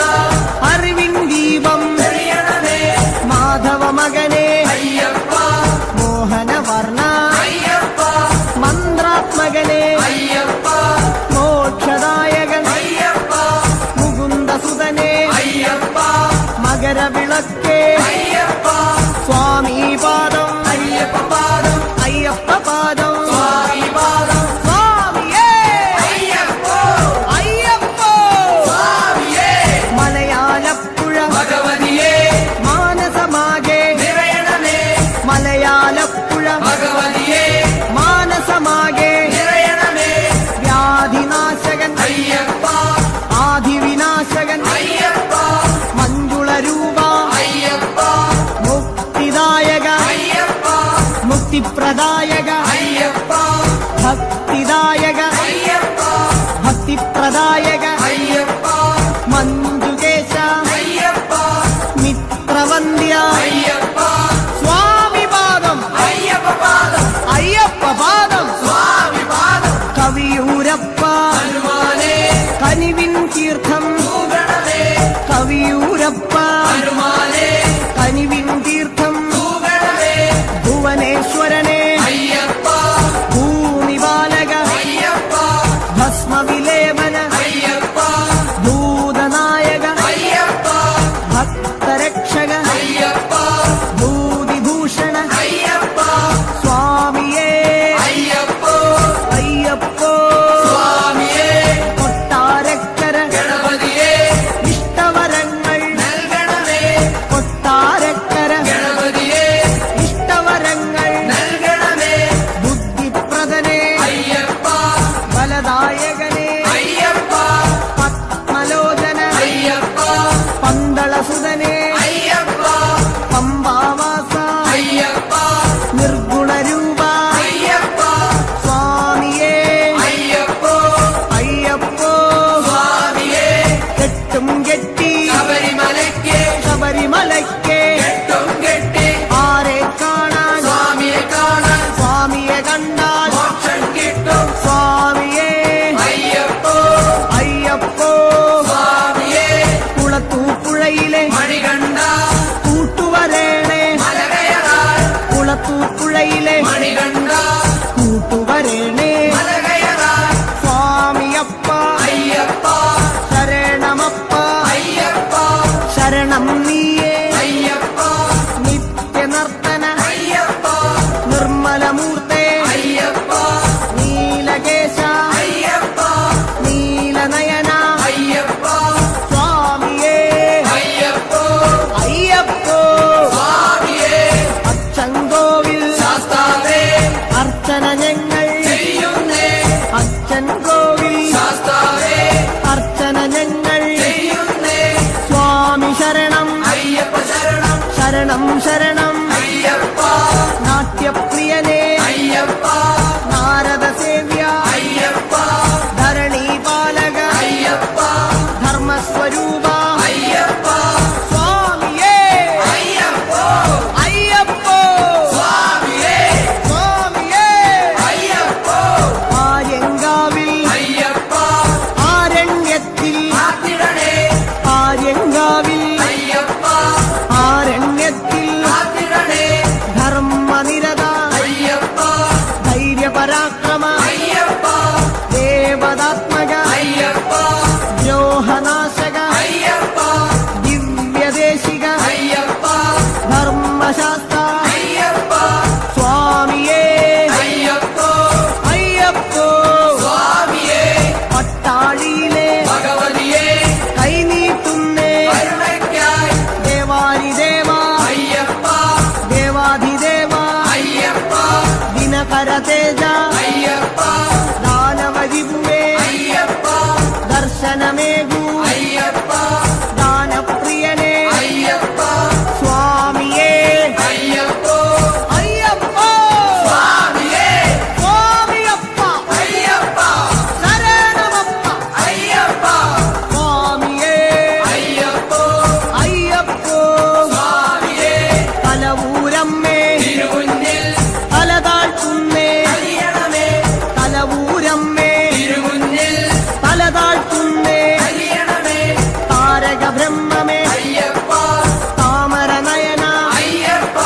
B: അറിവിൻ ദീപം
C: തെളിയണമേ
B: മാധവ മകനെ
C: അയ്യപ്പ
B: മോഹനവർണ
C: അയ്യപ്പ
B: മന്ത്രാത്മകനെ
C: അയ്യപ്പ
B: മോക്ഷദായകൻ
C: അയ്യപ്പ
B: മുകുന്ദസുതനെ
C: അയ്യപ്പ
B: മകരവിളക്കേ
C: അയ്യപ്പ
B: സ്വാമി പാദം
C: അയ്യപ്പ പാദം
B: അയ്യപ്പ പാദം
C: സ്വാമി പാദം
B: സ്വാമിയേ
C: അയ്യപ്പ
B: അയ്യപ്പ
C: സ്വാമിയേ
B: മലയാളപ്പുഴ
C: ഭഗവതിയേ
B: മാനസമാകെ
C: നിറയണമേ
B: മലയാളപ്പുഴ
C: ഭഗവതിയേ
B: മാനസമാകെ
C: നിറയണമേ
B: വ്യാധിനാശകൻ
C: അയ്യപ്പ
B: ആദിവിനാശകൻ
C: അയ്യപ്പ
B: മഞ്ജുള രൂപ
C: അയ്യപ്പ
B: മുക്തിദായക
C: അയ്യപ്പ
B: മുക്തിപ്രദായക
C: അയ്യപ്പ
B: ഭക്തിദായക
C: അയ്യപ്പ
B: ഭക്തിപ്രദായക
C: അയ്യപ്പ
B: മഞ്ജുകേശ
C: അയ്യപ്പ
B: മിത്രവന്ദ്യ
C: അയ്യപ്പ
B: സ്വാമി പാദം
C: അയ്യപ്പ പാദം
B: അയ്യപ്പ പാദം
C: സ്വാമി പാദം
B: കവിയൂരപ്പ
C: ഹനുമാനേ
B: കനിവിൻ തീർത്ഥം
C: തൂകണമേ
B: കവിയൂരപ്പ
C: ഹനുമാനേ
B: കനിവിൻ തീർത്ഥം
C: തൂകണമേ
B: തൂപ്പുഴയിലെ
C: മണികണ്ഠ
B: കൂട്ടുവരേണേ
C: മലകയറാൻ
B: സ്വാമിയപ്പ
C: അയ്യപ്പ
B: ശരണമപ്പ
C: അയ്യപ്പ
B: ശരണം നീയേ
C: അയ്യപ്പ
B: നിത്യനർത്തന
C: അയ്യപ്പ
B: നിർമ്മലമൂർത്തേ
C: അയ്യപ്പ
B: നീലകേശ
C: അയ്യപ്പ
B: നീലനയന
C: അയ്യപ്പ
B: സ്വാമിയേ
C: അയ്യപ്പോ
B: അയ്യപ്പോ
C: സ്വാമിയേ
B: അച്ചൻകോവിൽ
C: ശാസ്താവേ
B: അർച്ചന ഞങ്ങൾ
C: ചെയ്യുന്നേ
B: അച്ഛൻ കോവിൽ
C: ശാസ്താവേ
B: അർച്ചന ഞങ്ങൾ
C: ചെയ്യുന്നേ
B: സ്വാമി ശരണം
C: അയ്യപ്പ ശരണം
B: ശരണം ശരണം
C: അയ്യപ്പ
B: നാട്യപ്രിയനേ
C: അയ്യപ്പ
B: നാരദ സേവ്യ
C: അയ്യപ്പ
B: ധരണീപാലക
C: അയ്യപ്പ
B: ധർമ്മസ്വരൂപ
C: അയ്യപ്പ
B: സ്വാമിയേ
C: അയ്യപ്പോ
B: അയ്യപ്പോ
C: സ്വാമിയേ
B: സ്വാമിയേ
C: അയ്യപ്പോ
B: ആര്യങ്കാവിൽ
C: അയ്യപ്പ
B: ആരണ്യത്തിൽ
C: കാത്തിടണേ
B: ആര്യങ്കാവിൽ
C: അയ്യപ്പ
B: ആരണ്യത്തിൽ
C: കാത്തിടണേ
B: ധർമ്മനിരത
C: അയ്യപ്പ
B: ധൈര്യപരാക്രമ
C: അയ്യപ്പ
B: ദേവതാത്മക
C: അയ്യപ്പ
B: ദ്രോഹനാശക
C: അയ്യപ്പ
B: ദിവ്യദേശിക
C: അയ്യപ്പ
B: ധർമ്മശാസ്ത്ര
C: അയ്യപ്പ
B: സ്വാമിയേ
C: അയ്യപ്പോ
B: അയ്യപ്പോ
C: സ്വാമിയേ
B: പട്ടാഴിയിലെ
C: ഭഗവതിയേ
B: കൈനീട്ടുന്നേ
C: കരുണയ്ക്കായി
B: ദേവാരിദേവ
C: അയ്യപ്പ
B: ദേവാധിദേവ
C: അയ്യപ്പ
B: ദിനകരതേജ
C: അയ്യപ്പ
B: ദാനവരിപുവേ
C: അയ്യപ്പ
B: ദർശനമേകൂ
C: അയ്യപ്പ
B: ദാനപ്രിയനേ
C: അയ്യപ്പ
B: സ്വാമിയേ
C: അയ്യപ്പോ
B: അയ്യപ്പോ
C: സ്വാമിയേ
B: സ്വാമിയപ്പ
C: അയ്യപ്പ
B: ശരണമപ്പ
C: അയ്യപ്പ
B: സ്വാമിയേ
C: അയ്യപ്പോ
B: അയ്യപ്പോ
C: സ്വാമിയേ
B: തലവൂരമ്മേ
C: തിരുമുന്നിൽ
B: തലതാഴ്ത്തുന്നേ
C: അലിയണമേ
B: തലവൂരമ്മേ
C: തിരുമുന്നിൽ
B: തലതാഴ്ത്തുന്നേ
C: അലിയണമേ
B: താരക ബ്രഹ്മമേ
C: അയ്യപ്പ
B: താമരനയന
C: അയ്യപ്പ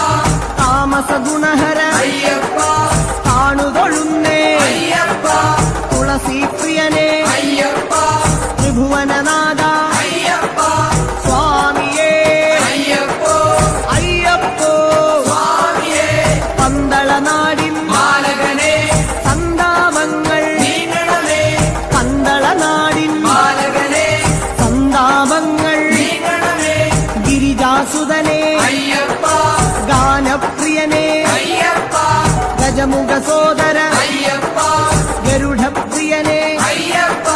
B: താമസഗുണഹര
C: അയ്യപ്പ
B: താണുതൊഴുന്നേ
C: അയ്യപ്പ
B: തുളസീപ്രിയനേ
C: അയ്യപ്പ
B: ത്രിഭുവനനാഥ
C: അയ്യപ്പ
B: സ്വാമിയേ
C: അയ്യപ്പോ
B: അയ്യപ്പോ
C: സ്വാമിയേ
B: പന്തളനാടിൻ
C: ബാലകനെ
B: സന്താപങ്ങൾ
C: നീങ്ങണമേ
B: പന്തളനാടിൻ
C: ബാലകനെ
B: സന്താപങ്ങൾ
C: നീങ്ങണമേ
B: ഗിരിജാസുതനേ
C: അയ്യപ്പ
B: ഗാനപ്രിയനേ
C: അയ്യപ്പ
B: ഗജമുഖ സോദര
C: അയ്യപ്പ
B: ഗരുഡപ്രിയനേ
C: അയ്യപ്പ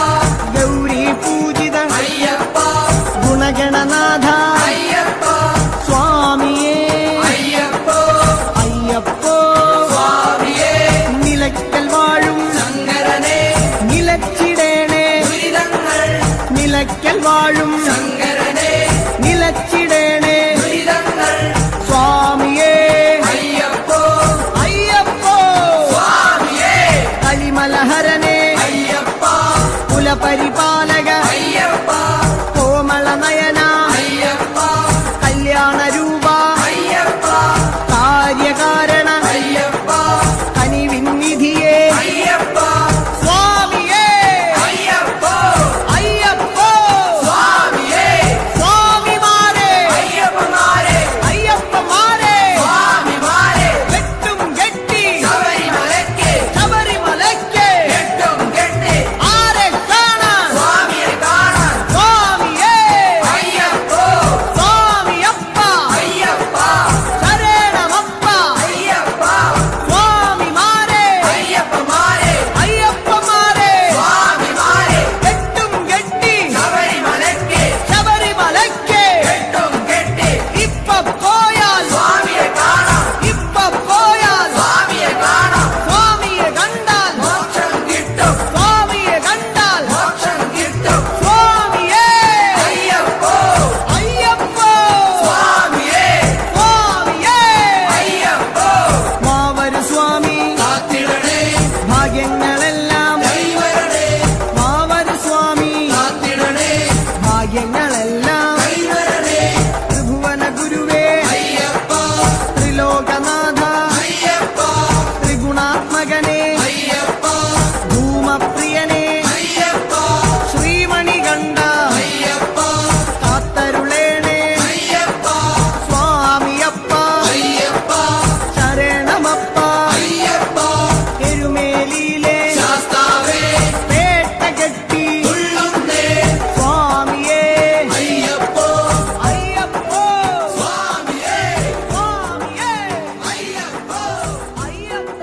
B: ഗൗരീ പൂജിത
C: അയ്യപ്പ
B: ഗുണഗണനാഥ
C: അയ്യപ്പ
B: സ്വാമിയേ
C: അയ്യപ്പോ
B: അയ്യപ്പോ
C: സ്വാമിയേ
B: നിലയ്ക്കൽ വാഴും
C: ശങ്കരനെ
B: നിലച്ചിടേണേ
C: ദുരിതങ്ങൾ
B: നിലയ്ക്കൽ വാഴും
C: ശങ്കരനെ
B: നിലച്ചിടേണേ
C: ദുരിതങ്ങൾ
B: സ്വാമിയേ
C: അയ്യപ്പോ
B: അയ്യപ്പോ
C: സ്വാമിയേ
B: శరణమప్ప
C: అయ్యప్ప
B: ఎరుమేలీలే
C: శాస్తావే
B: పేటగట్టి
C: తుళ్ళుందే
B: స్వామియే
C: అయ్యప్ప
B: అయ్యప్ప
C: స్వామియే
B: స్వామియే
C: అయ్యప్ప
B: అయ్యప్ప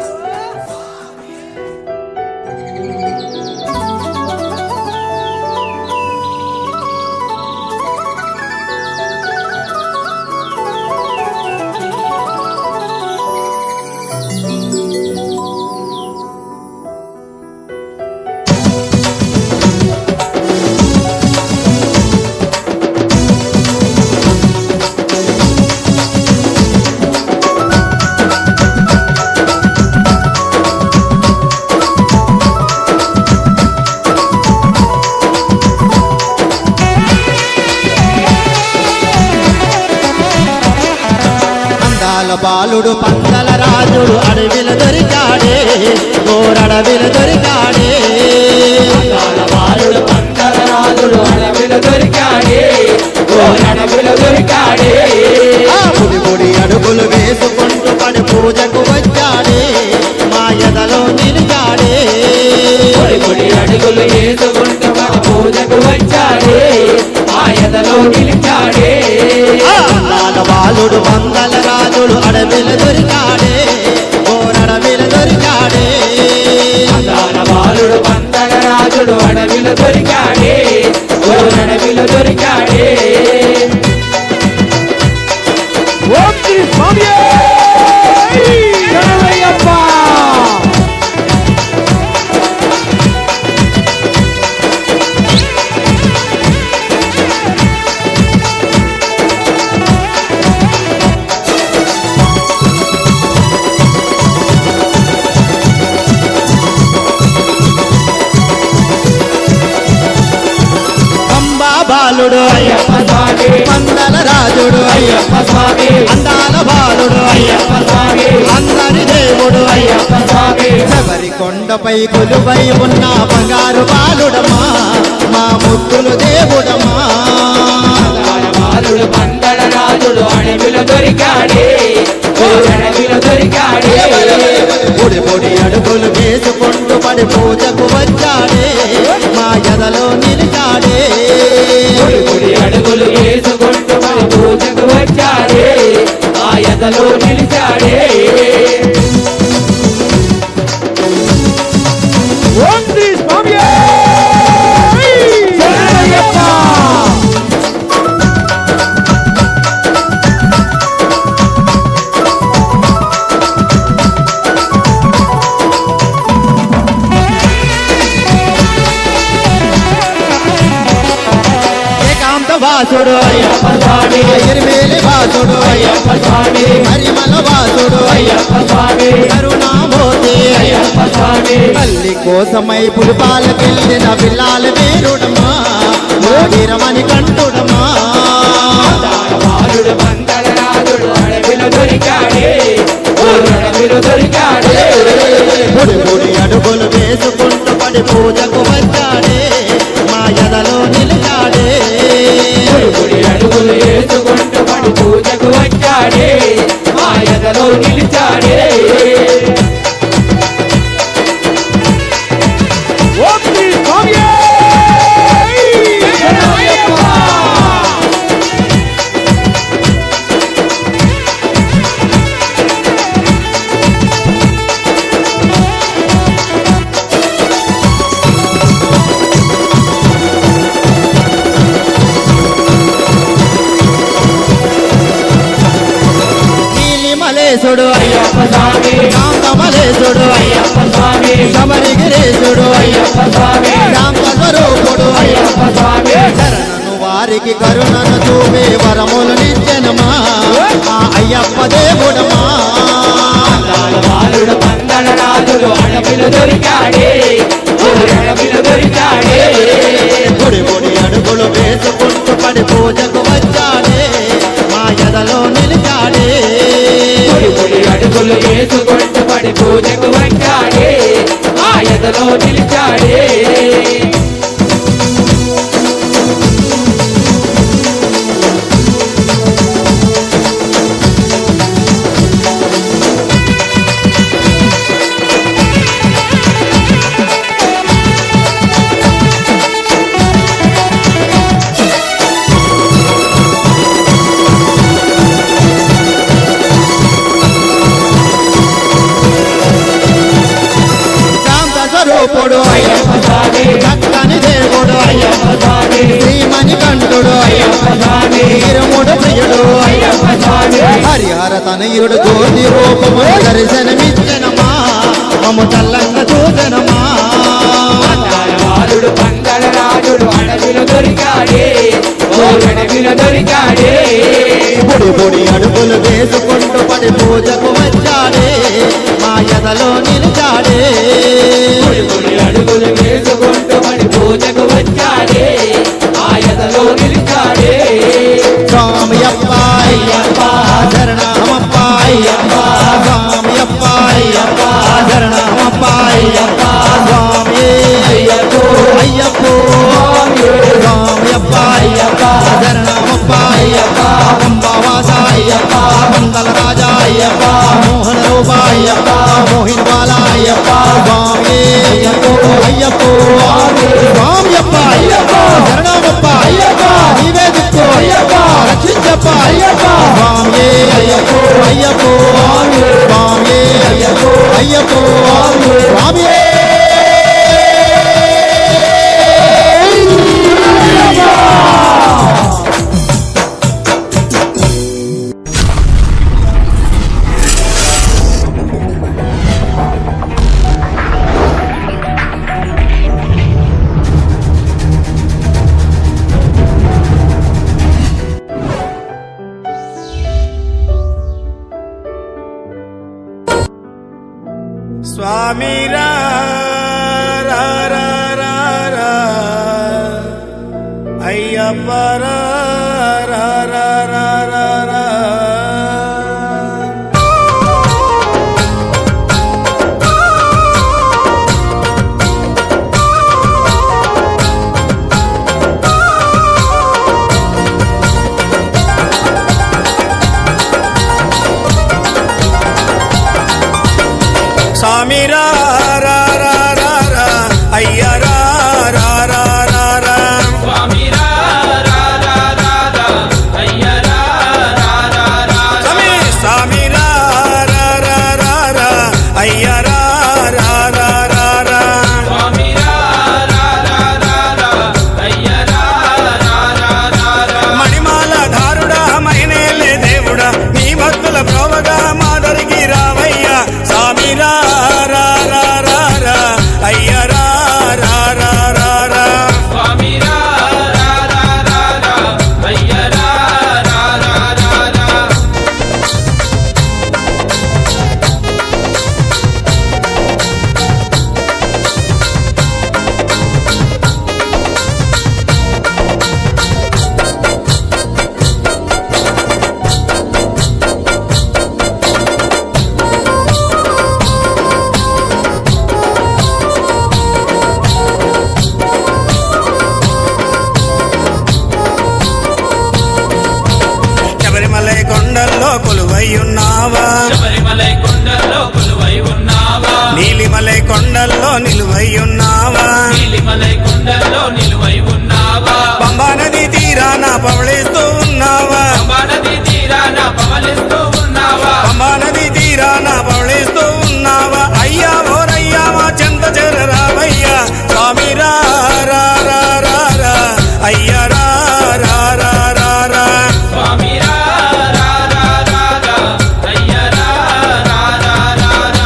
D: అందాల బాలుడు పందల రాజుడు అడవిల దొరికాడే గోరడవిల దొరికాడే
C: అందాల బాలుడు పందల రాజుడు అడవిలో దొరికాడే అడవిలో దొరికాడే
D: ఆ పొడి పొడి అడుగులు వేసుకుంటూ పడి పూజకు వచ్చాడే మా ఎదలో నిలిచాడే
C: పొడి పొడి అడుగులు వేసుకుంటూ మన పూజకు వచ్చాడే ఆ ఎదలో నిలిచాడే
D: ఆ అందాల బాలుడు పందల రాజుడు అడవిల దొరికాడే గోరడవిల దొరికాడే
C: అందాల బాలుడు పందల రాజుడు అడవిలో దొరికాడే అడవిలో దొరికాడే ఓం శ్రీ స్వామియే శరణమయ్యప్ప
D: అంబా బాలుడు
C: అయ్యప్ప స్వామి
D: పందల రాజుడు
C: అయ్యప్ప స్వామి
D: అందాల బాలుడు
C: అయ్యప్ప స్వామి
D: అందరి దేవుడు
C: అయ్యప్ప స్వామి
D: శబరి కొండపై కొలువై ఉన్న బంగారు బాలుడమా మా ముద్దులు దేవుడమా
C: అందాల బాలుడు పందల రాజుడు అడవిలో దొరికాడే అడవిలో దొరికాడే
D: పొడి పొడి అడుగులు వేసుకుంటూ పడి పూజకు వచ్చాడే మా ఎదలో నిలిచాడే
C: పొడి పొడి అడుగులు వేసుకుంటూ మన పూజకు వచ్చాడే ఆ ఎదలో నిలిచాడే ఓం శ్రీ స్వామియే శరణమయ్యప్ప
D: ఏకాంత వాసుడు
C: అయ్యప్ప స్వామి
D: ఎరిమేలి వాసుడు
C: అయ్యప్ప స్వామి
D: హరిమల వాసుడు
C: అయ్యప్ప స్వామి
D: కరుణామూర్తి
C: అయ్యప్ప స్వామి
D: తల్లి కోసమై పులిపాలకెళ్ళిన పిల్లాల వీరుడమా మా వీరమణి కంటుడమా
C: బాలుడు పందల రాజుడు అడవిలో దొరికాడే అడవిలో దొరికాడే
D: పొడి పొడి అడుగులు వేసుకుంటూ పడి పూజకు వచ్చాడే మా ఎదలో నిలిచాడే
C: పొడి పొడి అడుగులు వేసుకుంటూ పడి పూజకు వచ్చాడే మా ఎదలో నిలిచాడే ఓం శ్రీ స్వామియే శరణమయ్యప్ప
D: నీలిమలేశుడు
C: అయ్యప్ప స్వామి
D: కాంతమలేశుడు
C: అయ్యప్ప స్వామి
D: శబరిగిరీశుడు
C: అయ్యప్ప స్వామి
D: శాంత స్వరూపుడు
C: అయ్యప్ప స్వామి
D: శరణను వారికి కరుణను చూపే వరములనిచ్చెనమా మా అయ్యప్ప దేవుడమా
C: అందాల బాలుడు పందల రాజుడు అడవిలో దొరికాడే అడవిలో దొరికాడే
D: పొడి పొడి అడుగులు వేసుకుంటూ పడి పూజకు వచ్చాడే మా ఎదలో నిలిచాడే
C: పొడి పొడి అడుగులు వేసుకుంటూ పడి పూజకు వచ్చాడే ఆ ఎదలో నిలిచాడే అయ్యప్ప స్వామి
D: చక్కని దేవుడు
C: అయ్యప్ప స్వామి
D: శ్రీమణి కంఠుడు
C: అయ్యప్ప స్వామి
D: వీరముడు ప్రియుడు
C: అయ్యప్ప స్వామి
D: హరిహర తనయుడు జ్యోతి రూపము దర్శనమిచ్చనమా మము చల్లంగా చూసనమా
C: బాలుడు పందల రాజుడు అడవిలో దొరికాడే ఓ అడవిలో దొరికాడే
D: పొడి పొడి అడుగులు వేసుకుంటూ పడి పూజకు వచ్చాడే మా ఎదలో నిలిచాడే
C: పొడి పొడి అడుగులు వేసుకుంటూ మరి పూజకు వచ్చాడే ఆయతలో నిలిచాడే
D: స్వామి అప్ప
C: అయ్యప్ప
D: శరణమప్ప
C: అయ్యప్ప
D: స్వామి అప్ప
C: అయ్యప్ప
D: శరణమప్ప
C: అయ్యప్ప
D: స్వామి
C: అయ్యప్పో
D: అయ్యప్పో స్వామి అప్ప
C: అయ్యప్ప
D: శరణమప్ప
C: అయ్యప్ప
D: పంబావాస
C: అయ్యప్ప
D: మంగళ రాజా
C: అయ్యప్ప
D: మోహన రూప
C: అయ్యప్ప
D: మోహిన్ బాల
C: అయ్యప్ప
D: స్వామి
C: అయ్యప్పో
D: అయ్యప్పో స్వామి అప్ప
C: అయ్యప్ప
D: శరణమప్ప
C: అయ్యప్ప
D: నీవే దిక్కు
C: అయ్యప్ప
D: రక్షించప్ప
C: అయ్యప్ప
D: స్వామి
C: అయ్యప్పో
D: అయ్యప్పో స్వామి
C: అయ్యప్పో
D: అయ్యప్పో స్వామి
A: స్వామి రా రా రా రా రా అయ్యప్ప రా రా రా రా రా రా స్వామి రా రా రా రా రా అయ్య రా రా రా రా రా
C: స్వామి రా రా రా రా రా అయ్య రా రా రా రా
A: స్వామి స్వామి రా రా రా రా రా అయ్య రా రా రా రా రా
C: స్వామి రా రా రా రా రా అయ్య రా రా రా రా రా
A: మణిమాల ధారుడా మైనేలే దేవుడా నీ భక్తుల ప్రోవగా మాదరికి రావయ్యా స్వామి రా రా రా రా రా అయ్య రా రా రా రా రా
C: స్వామి రా రా రా రా రా అయ్య రా రా రా రా రా
A: శబరిమలై కొండల్లో కొలువై ఉన్నావా
C: శబరిమలై కొండల్లో కొలువై ఉన్నావా
A: నీలిమలై కొండల్లో నిలువై ఉన్నావా
C: నీలిమలై కొండల్లో నిలువై ఉన్నావా
A: పంబా నది తీరాన పవళిస్తూ ఉన్నావా
C: పంబా నది తీరాన పవలిస్తూ ఉన్నావా
A: పంబా నది తీరాన పవళిస్తూ ఉన్నావా అయ్యా ఓరయ్యా మా చెంత చేరరావయ్యా స్వామి రా రా రా రా రా అయ్య రా రా రా రా రా
C: స్వామి రా రా రా రా రా అయ్య రా రా రా రా రా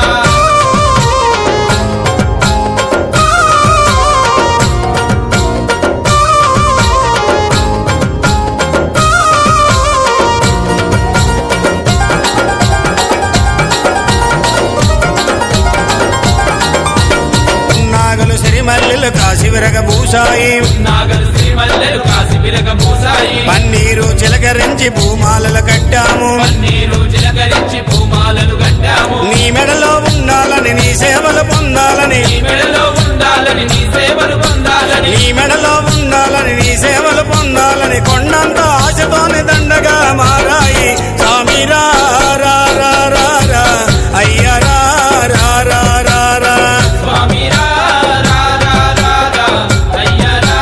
A: నాగలు సిరిమల్లెలు కాశి విరగభూషాయి
C: నాగలు శ్రీమల్లెలు కాసి విరగ మూసాయి
A: పన్నీరు చిలకరించి భూమాలలు కట్టాము
C: పన్నీరు చిలకరించి భూమాలను కట్టాము
A: నీ మెడలో ఉండాలని నీ సేవలు పొందాలని
C: నీ మెడలో ఉండాలని నీ సేవలు పొందాలని
A: నీ మెడలో ఉండాలని నీ సేవలు పొందాలని కొండంత ఆశతోని దండగా మారాయి స్వామి రా రా రా రా రా అయ్య రా రా రా రా రా
C: స్వామి రా రా రా రా రా అయ్య రా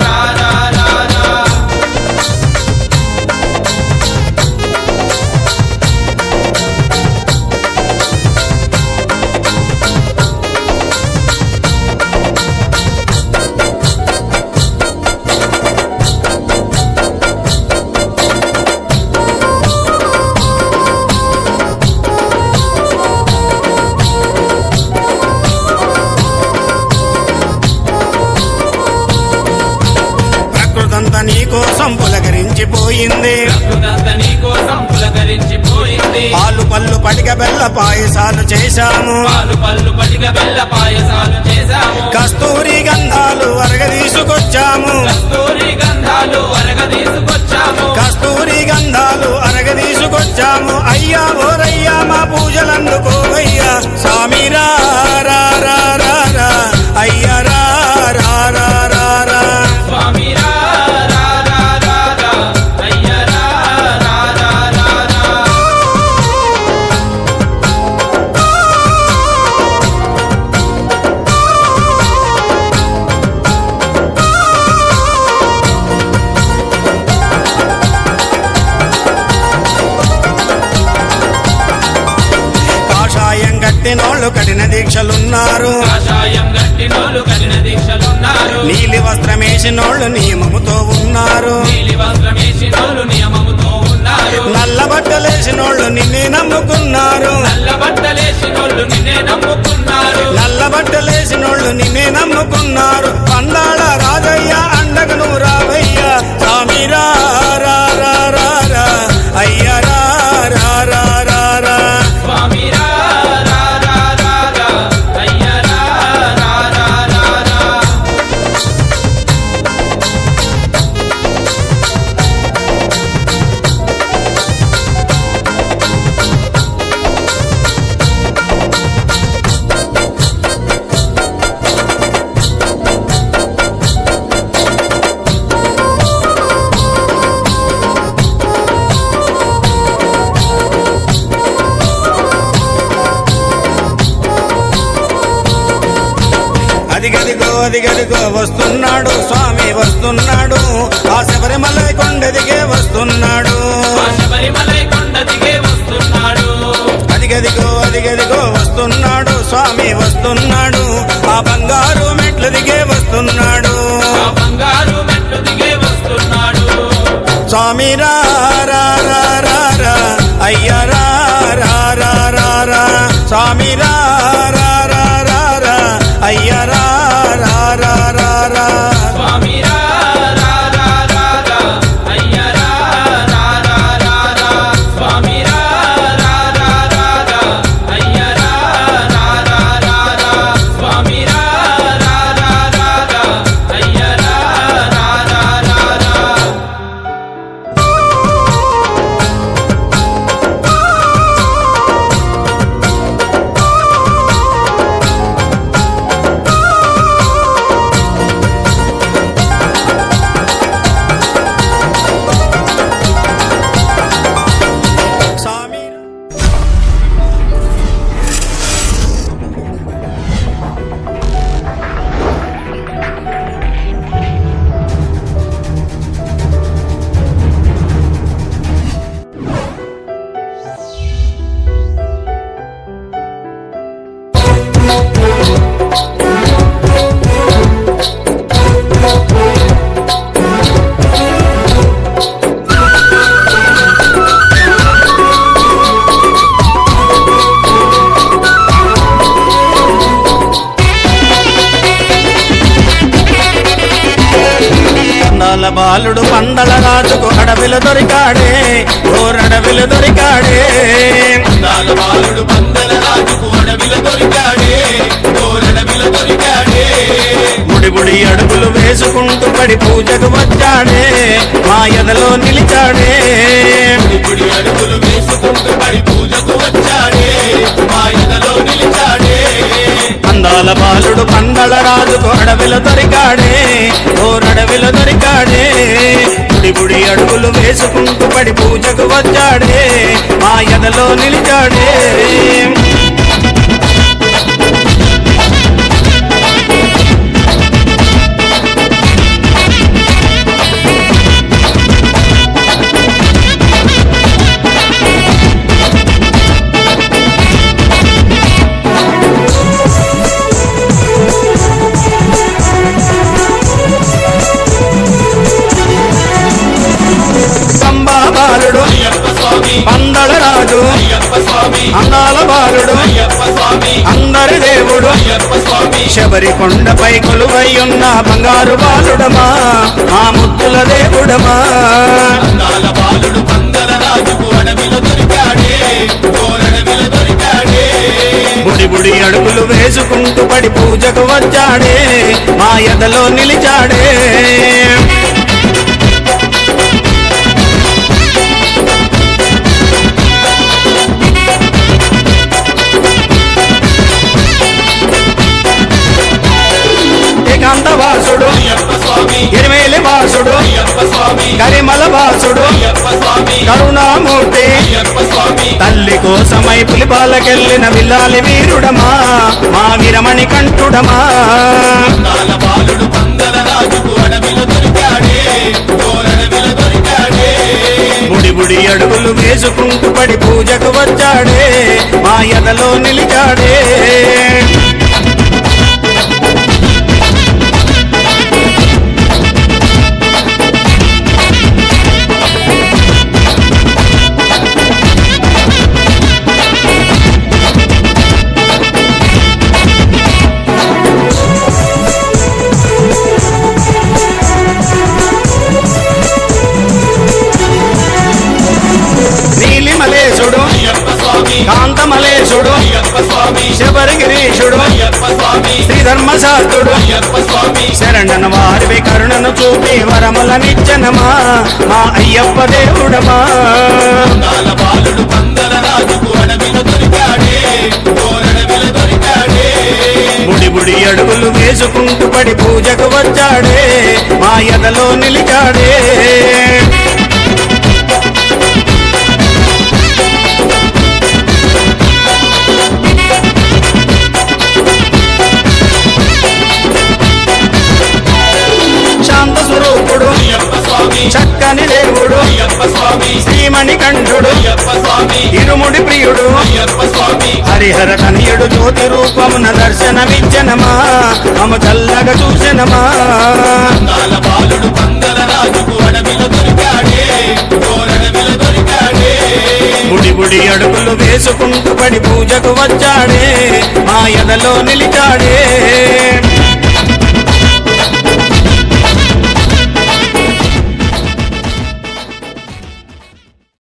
C: రా రా రా రా
A: పోయింది
C: ప్రకృతంతా నీ కోసం పులకరించిపోయింది.
A: పాలు పళ్ళు పటిక బెల్ల పాయసాలు చేశాము
C: పాలు పళ్ళు పటిక బెల్ల పాయసాలు చేశాము.
A: కస్తూరి గంధాలు అరగదీసుకొచ్చాము
C: కస్తూరి గంధాలు అరగదీసుకొచ్చాము.
A: కస్తూరి గంధాలు అరగదీసుకొచ్చాము అయ్యా ఓరయ్యా మా పూజలందుకోవయ్యా స్వామి రా రా రా రా రా అయ్యా రా రా రా రా రా
C: స్వామి రా రా రా రా రా అయ్య రా రా రా రా రా.
A: కాషాయం కట్టినోళ్ళు కఠిన దీక్షలున్నారు
C: కాషాయం గట్టినోళ్ళు కఠిన దీక్షలున్నారు.
A: నీలి వస్త్రమేసినోళ్ళు నియమముతో ఉన్నారు
C: నీలి వస్త్రమేసినోళ్ళు నియమముతో ఉన్నారు.
A: నల్ల బట్టలేసినోళ్ళు నిన్నే నమ్ముకున్నారు
C: నల్ల బట్టలేసినోళ్ళు నిన్నే నమ్ముకున్నారు.
A: నల్ల బట్టలేసినోళ్ళు నిన్నే నమ్ముకున్నారు పండాల రాజయ్య అండకు నువ్వు రావయ్యా స్వామి రా రా రా రా రా అయ్య రా రా రా రా రా
C: స్వామి రా రా రా రా రా అయ్య రా రా రా రా రా.
A: అదిగదిగో అదిగదిగో వస్తున్నాడు స్వామి వస్తున్నాడు ఆ శబరిమల కొండదిగే వస్తున్నాడు
C: ఆ శబరిమలై కొండ దిగే వస్తున్నాడు.
A: అదిగదిగో అదిగదిగో వస్తున్నాడు స్వామి వస్తున్నాడు ఆ బంగారు మెట్లు దిగే వస్తున్నాడు
C: ఆ బంగారు మెట్లు దిగే వస్తున్నాడు.
A: స్వామి రా రా రా రా రా అయ్య రా రా రా రా రా స్వామి రా రా రా రా రా అయ్య రా రా రా రా రా
C: స్వామి రా రా రా రా రా అయ్య రా రా రా రా రా. స్వామి రా రా రా రా రా అయ్య రా రా రా రా రా. స్వామి రా రా రా రా రా అయ్య రా రా రా రా రా.
A: స్వామి పండాల బాలుడు పండల రాజుకు అడవిలో దొరికాడే ఓరడవిలో దొరికాడే
C: పందాల బాలుడు పందల రాజుకు అడవిలో దొరికాడే. కోరడవిలో దొరికాడే.
A: ముడి ముడి అడుగులు వేసుకుంటూ పడి పూజకు వచ్చాడే మా ఎదలో నిలిచాడే
C: గుడి అడుగులు వేసుకుంటూ పడి పూజకు వచ్చాడే. మా ఎదలో నిలిచాడే.
A: అందాల బాలుడు పందల రాజుకు అడవిలో దొరికాడే ఓరడవిలో దొరికాడే ముడి ముడి అడుగులు వేసుకుంటూ పడి పూజకు వచ్చాడే మా ఎదలో నిలిచాడే పంబా బాలుడు
C: అయ్యప్ప స్వామి
A: పందల రాజు
C: అయ్యప్ప స్వామి
A: అందాల బాలుడు శబరి కొండపై కొలువై ఉన్న బంగారు బాలుడమా ఆ ముద్దుల దేవుడమా
C: అందాల బాలుడు పందల రాజుకు అడవిలో దొరికాడే కోరడవిలో దొరికాడే
A: బుడి బుడి అడుగులు వేసుకుంటూ పడి పూజకు వచ్చాడే మా ఎదలో నిలిచాడే ఏకాంతవాసుడు
C: అయ్యప్ప స్వామి
A: గిరిమేలి వాసుడు
C: అయ్యప్ప స్వామి
A: కరిమల వాసుడు
C: అయ్యప్ప స్వామి
A: కరుణామూర్తి
C: అయ్యప్ప స్వామి
A: తల్లి కోసమై పులిపాలకెళ్ళిన విల్లాలి వీరుడమా మా వీరమణి కంఠుడమా
C: అందాల బాలుడు పందల రాజుకు అడవిలో దొరికాడే కోరడవిలో దొరికాడే
A: బుడి బుడి అడుగులు వేసుకుంటూ పడి పూజకు వచ్చాడే మా ఎదలో నిలిచాడే నీలిమలేశుడు
C: అయ్యప్ప స్వామి
A: కాంతమలేశుడు
C: అయ్యప్ప స్వామి
A: శబరిగిరీశుడు
C: అయ్యప్ప స్వామి
A: శ్రీధర్మశాస్త్రుడు
C: అయ్యప్ప స్వామి
A: శరణన వారివి కరుణను చూపి వరముల నిచ్చనమా మా అయ్యప్ప దేవుడమా
C: అందాల బాలుడు పందల రాజుకు అడవిలో దొరికాడే కోరడవిలో దొరికాడే
A: బుడి బుడి అడుగులు వేసుకుంటూ పడి పూజకు వచ్చాడే మా ఎదలో నిలిచాడే శాంత స్వరూపుడు
C: అయ్యప్ప స్వామి
A: చక్కని దేవుడు
C: అయ్యప్ప స్వామి
A: శ్రీమణి కంఠుడు
C: అయ్యప్ప స్వామి
A: ఇరుముడి ప్రియుడు
C: అయ్యప్ప స్వామి
A: హరిహర తనయుడు జ్యోతి రూపమున దర్శనమిచ్చనమా మమ చల్లగా చూసెనమా
C: అందాల బాలుడు పందల రాజుకు అడవిలో దొరికాడే కోరడవిలో దొరికాడే
A: బుడి బుడి అడుగులు వేసుకుంటూ పడి పూజకు వచ్చాడే మా ఎదలో నిలిచాడే